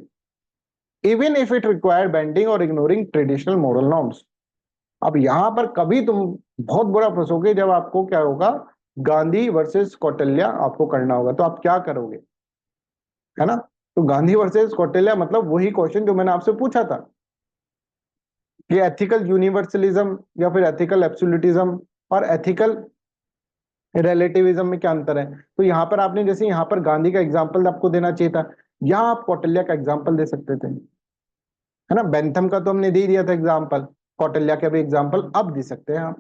[SPEAKER 1] even if it require bending or ignoring traditional moral norms। अब यहां पर कभी तुम बहुत बुरा फंसोगे जब आपको क्या होगा, गांधी वर्सेस कौटिल्य आपको करना होगा, तो आप क्या करोगे, है ना। तो गांधी वर्सेस कौटिल्य मतलब वही क्वेश्चन जो मैंने आपसे पूछा था कि एथिकल यूनिवर्सलिज्म या फिर एथिकल एब्सोल्यूटिज्म और एथिकल रिलेटिविज्म में क्या अंतर है। तो यहां पर आपने, जैसे यहां पर गांधी का एग्जांपल आपको देना चाहिए था, यहां आप कौटिल्य का एग्जांपल दे सकते थे, है ना। बेंथम का तो हमने दे दिया था एग्जांपल, कौटिल्य का भी एग्जांपल अब दे सकते हैं आप।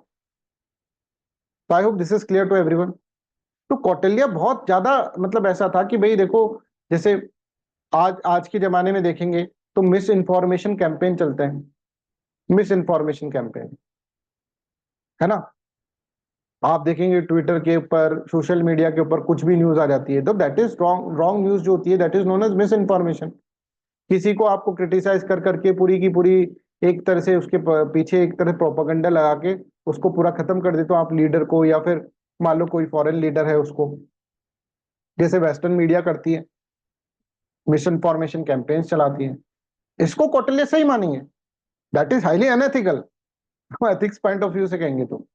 [SPEAKER 1] तो I hope this is clear to everyone. तो कौटिल्य बहुत ज्यादा मतलब ऐसा था कि भाई देखो, जैसे आज आज के जमाने में देखेंगे तो मिस इन्फॉर्मेशन कैंपेन चलते हैं, मिस इन्फॉर्मेशन कैंपेन, है ना। आप देखेंगे ट्विटर के ऊपर, सोशल मीडिया के ऊपर कुछ भी न्यूज आ जाती है, तो that is wrong, wrong news जो होती है that is known as misinformation. किसी को आपको क्रिटिसाइज कर करके पूरी की पूरी एक तरह से उसके पीछे एक तरह प्रोपागेंडा लगा के उसको पूरा खत्म कर देते हो आप लीडर को, या फिर मान लो कोई फॉरेन लीडर है उसको, जैसे वेस्टर्न मीडिया करती है, मिस इन्फॉर्मेशन कैंपेन्स चलाती है, इसको कौटिल्य सही मानेंगे, that is highly unethical. Ethics point of view से कहेंगे तो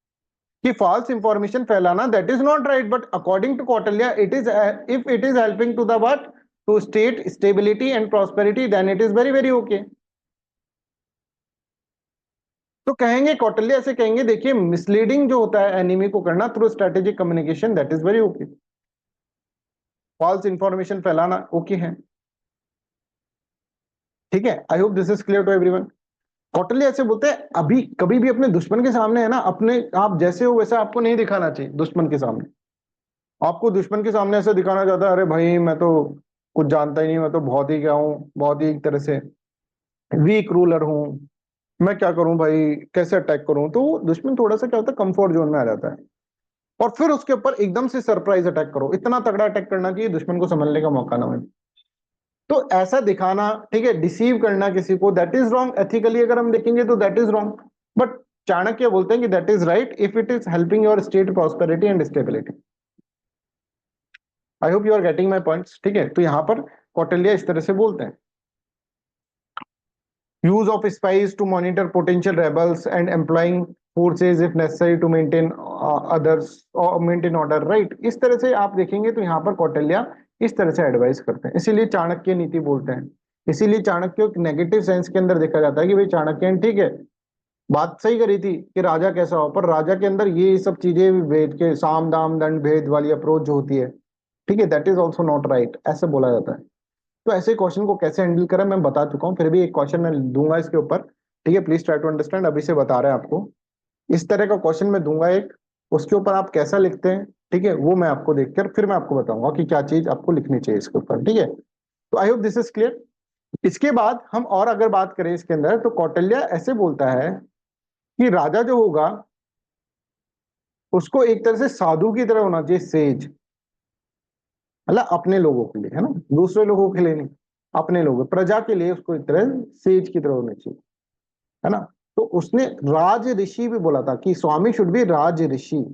[SPEAKER 1] कि फॉल्स इंफॉर्मेशन फैलाना that is not right, but according to Kautilya it is, if it is helping to the what, to state stability and prosperity, then it is very very okay. तो कहेंगे कौटिल्य ऐसे कहेंगे, देखिए मिसलीडिंग जो होता है एनिमी को करना through strategic communication that is very okay, false information फैलाना ओके है। ठीक है, I hope this is clear to everyone. Kautilya ऐसे बोलते हैं अभी कभी भी अपने दुश्मन के सामने, है ना, अपने आप जैसे हो वैसा आपको नहीं दिखाना चाहिए दुश्मन के सामने। आपको दुश्मन के सामने ऐसे दिखाना चाहता है, अरे भाई मैं तो कुछ जानता ही नहीं, मैं तो बहुत ही क्या हूँ, बहुत ही एक तरह से वीक रूलर हूँ, मैं क्या करूं भाई, कैसे अटैक करूं, तो दुश्मन थोड़ा सा क्या होता है, कंफर्ट जोन में आ जाता है, और फिर उसके ऊपर एकदम से सरप्राइज अटैक करो, इतना तगड़ा अटैक करना चाहिए दुश्मन को समझने का मौका ना मिले। तो ऐसा दिखाना, ठीक है, डिसीव करना किसी को, दैट इज रॉन्ग एथिकली, अगर हम देखेंगे तो that is wrong. But Chanakya बोलते हैं कि that is right if it is helping your state prosperity and stability. I hope you are getting my points, ठीक है। तो यहाँ पर कौटिल्य इस तरह से बोलते हैं, use of spies to monitor potential rebels and employing forces if necessary to maintain others or maintain order, right। इस तरह से आप देखेंगे तो यहाँ पर कौटिल्य इस तरह से एडवाइस करते हैं, इसीलिए चाणक्य नीति बोलते हैं। इसीलिए चाणक्य को नेगेटिव सेंस के अंदर देखा जाता है कि भाई चाणक्य ने ठीक है बात सही करी थी कि राजा कैसा हो, पर राजा के अंदर ये सब चीजें भेद के साम दाम दंड भेद वाली अप्रोच जो होती है, ठीक है, that is also not right, ऐसे बोला जाता है। तो ऐसे क्वेश्चन को कैसे हैंडल करें मैं बता चुका हूँ, फिर भी एक क्वेश्चन मैं दूंगा इसके ऊपर, ठीक है। प्लीज ट्राई टू अंडरस्टैंड, अभी से बता रहे हैं आपको। इस तरह का क्वेश्चन मैं दूंगा एक, उसके ऊपर आप कैसा लिखते हैं, ठीक है, वो मैं आपको देखकर फिर मैं आपको बताऊंगा कि क्या चीज आपको लिखनी चाहिए इसके ऊपर, ठीक है। तो I hope this is clear. इसके बाद हम और अगर बात करें इसके अंदर, तो कौटिल्य ऐसे बोलता है कि राजा जो होगा उसको एक तरह से साधु की तरह होना चाहिए, सेज, मतलब अपने लोगों के लिए, है ना, दूसरे लोगों के लिए नहीं, अपने लोगों प्रजा के लिए उसको एक तरह सेज की तरह होना चाहिए, है ना। तो उसने राज ऋषि भी बोला था कि swami should be raj rishi,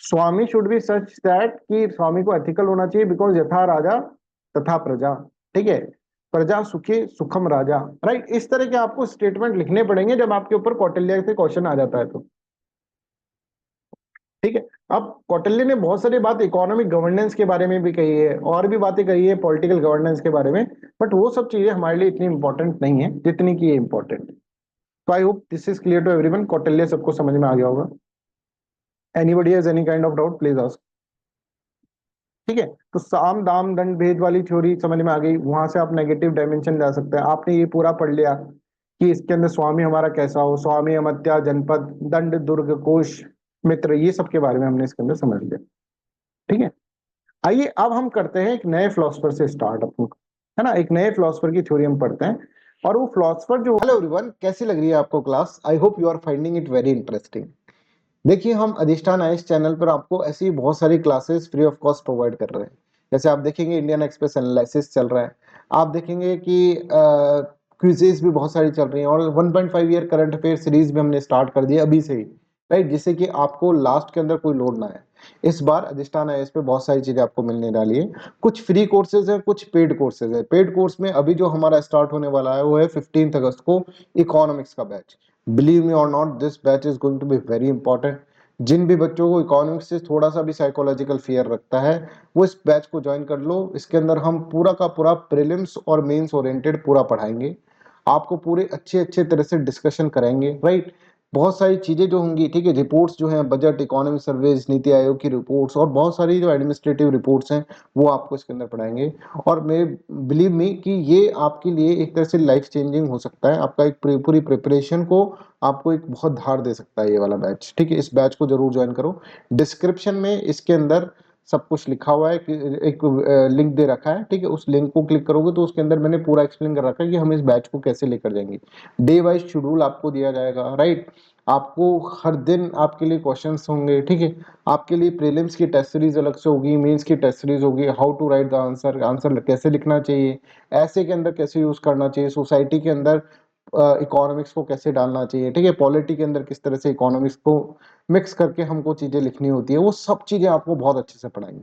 [SPEAKER 1] swami should be such that कि स्वामी को एथिकल होना चाहिए, बिकॉज यथा राजा तथा प्रजा, ठीक है, प्रजा सुखी सुखम राजा, राइट। इस तरह के आपको स्टेटमेंट लिखने पड़ेंगे जब आपके ऊपर कौटिल्य से क्वेश्चन आ जाता है तो, ठीक है। अब कौटिल्य ने बहुत सारी बात इकोनॉमिक गवर्नेंस के बारे में भी कही है और भी बातें कही है पॉलिटिकल गवर्नेंस के बारे में, बट वो सब चीजें हमारे लिए इतनी इंपॉर्टेंट नहीं है जितनी की ये इंपॉर्टेंट है। तो I hope this is clear to everyone, Kautilya सबको समझ में आ गया होगा। Anybody has any kind of doubt please ask, ठीक है। तो साम दाम दंड भेद वाली थ्योरी समझ में आ गई, वहां से आप नेगेटिव डायमेंशन जा सकते हैं। आपने ये पूरा पढ़ लिया कि इसके अंदर स्वामी हमारा कैसा हो, स्वामी अमत्या जनपद दंड दुर्ग कोश मित्र, ये सब के बारे में हमने इसके अंदर समझ लिया, ठीक है। आइए अब हम करते हैं एक नए फिलोसफर से स्टार्ट अपना, है ना, एक नए फिलोसफर की थ्योरी हम पढ़ते हैं। और वो फिलोसफर जो, हेलो एवरीवन, कैसी लग रही है आपको class? I hope you are finding it very interesting. देखिए हम अधिष्ठान आइस चैनल पर आपको ऐसी बहुत सारी classes free of cost provide कर रहे हैं। जैसे आप देखेंगे इंडियन एक्सप्रेस एनालिसिस चल रहा है, आप देखेंगे कि क्विजेस भी बहुत सारी चल रही हैं, और 1.5 ईयर करंट अफेयर सीरीज भी हमने स्टार्ट कर दी अभी से ही, राइट, जिससे कि आपको लास्ट के अंदर कोई लोड ना है। इस बार अधिष्ठान आइस पे बहुत सारी चीजें आपको मिलने वाली है। कुछ फ्री कोर्सेज हैं, कुछ पेड कोर्सेज है। पेड कोर्स में अभी जो हमारा स्टार्ट होने वाला है वो है 15 अगस्त को इकोनॉमिक्स का बैच। बिलीव मी और not, this batch is going to be very important. जिन भी बच्चों को इकोनॉमिक्स से थोड़ा सा भी साइकोलॉजिकल फियर रखता है वो इस बैच को ज्वाइन कर लो। इसके अंदर हम पूरा का पूरा प्रीलिम्स और मेंस ओरिएंटेड पूरा पढ़ाएंगे, आपको पूरे अच्छे अच्छे तरह से डिस्कशन कराएंगे, राइट। बहुत सारी चीजें जो होंगी, ठीक है, रिपोर्ट्स जो हैं, budget, economic surveys, NITI Aayog की रिपोर्ट्स और बहुत सारी जो एडमिनिस्ट्रेटिव रिपोर्ट्स हैं वो आपको इसके अंदर पढ़ाएंगे। और मैं बिलीव मी कि ये आपके लिए एक तरह से लाइफ चेंजिंग हो सकता है, आपका एक पूरी प्रिपरेशन को आपको एक बहुत धार दे सकता है ये वाला बैच, ठीक है। इस बैच को जरूर ज्वाइन करो। डिस्क्रिप्शन में इसके अंदर सब कुछ लिखा हुआ है, एक लिंक दे रखा है, ठीक है। उस लिंक को क्लिक करोगे तो उसके अंदर मैंने पूरा एक्सप्लेन कर रखा है कि हम इस बैच को कैसे लेकर जाएंगे। डे वाइज शेड्यूल आपको दिया जाएगा, राइट। आपको हर दिन आपके लिए क्वेश्चंस होंगे, ठीक है। आपके लिए प्रीलिम्स की टेस्ट सीरीज अलग से होगी, मेंस की टेस्ट सीरीज होगी, how to write the answer, answer कैसे लिखना चाहिए, ऐसे के अंदर कैसे यूज करना चाहिए, सोसाइटी के अंदर इकोनॉमिक्स को कैसे डालना चाहिए, ठीक है, पॉलिटी के अंदर किस तरह से इकोनॉमिक्स को मिक्स करके हमको चीजें लिखनी होती है, वो सब चीजें आपको बहुत अच्छे से पढ़ाएंगे।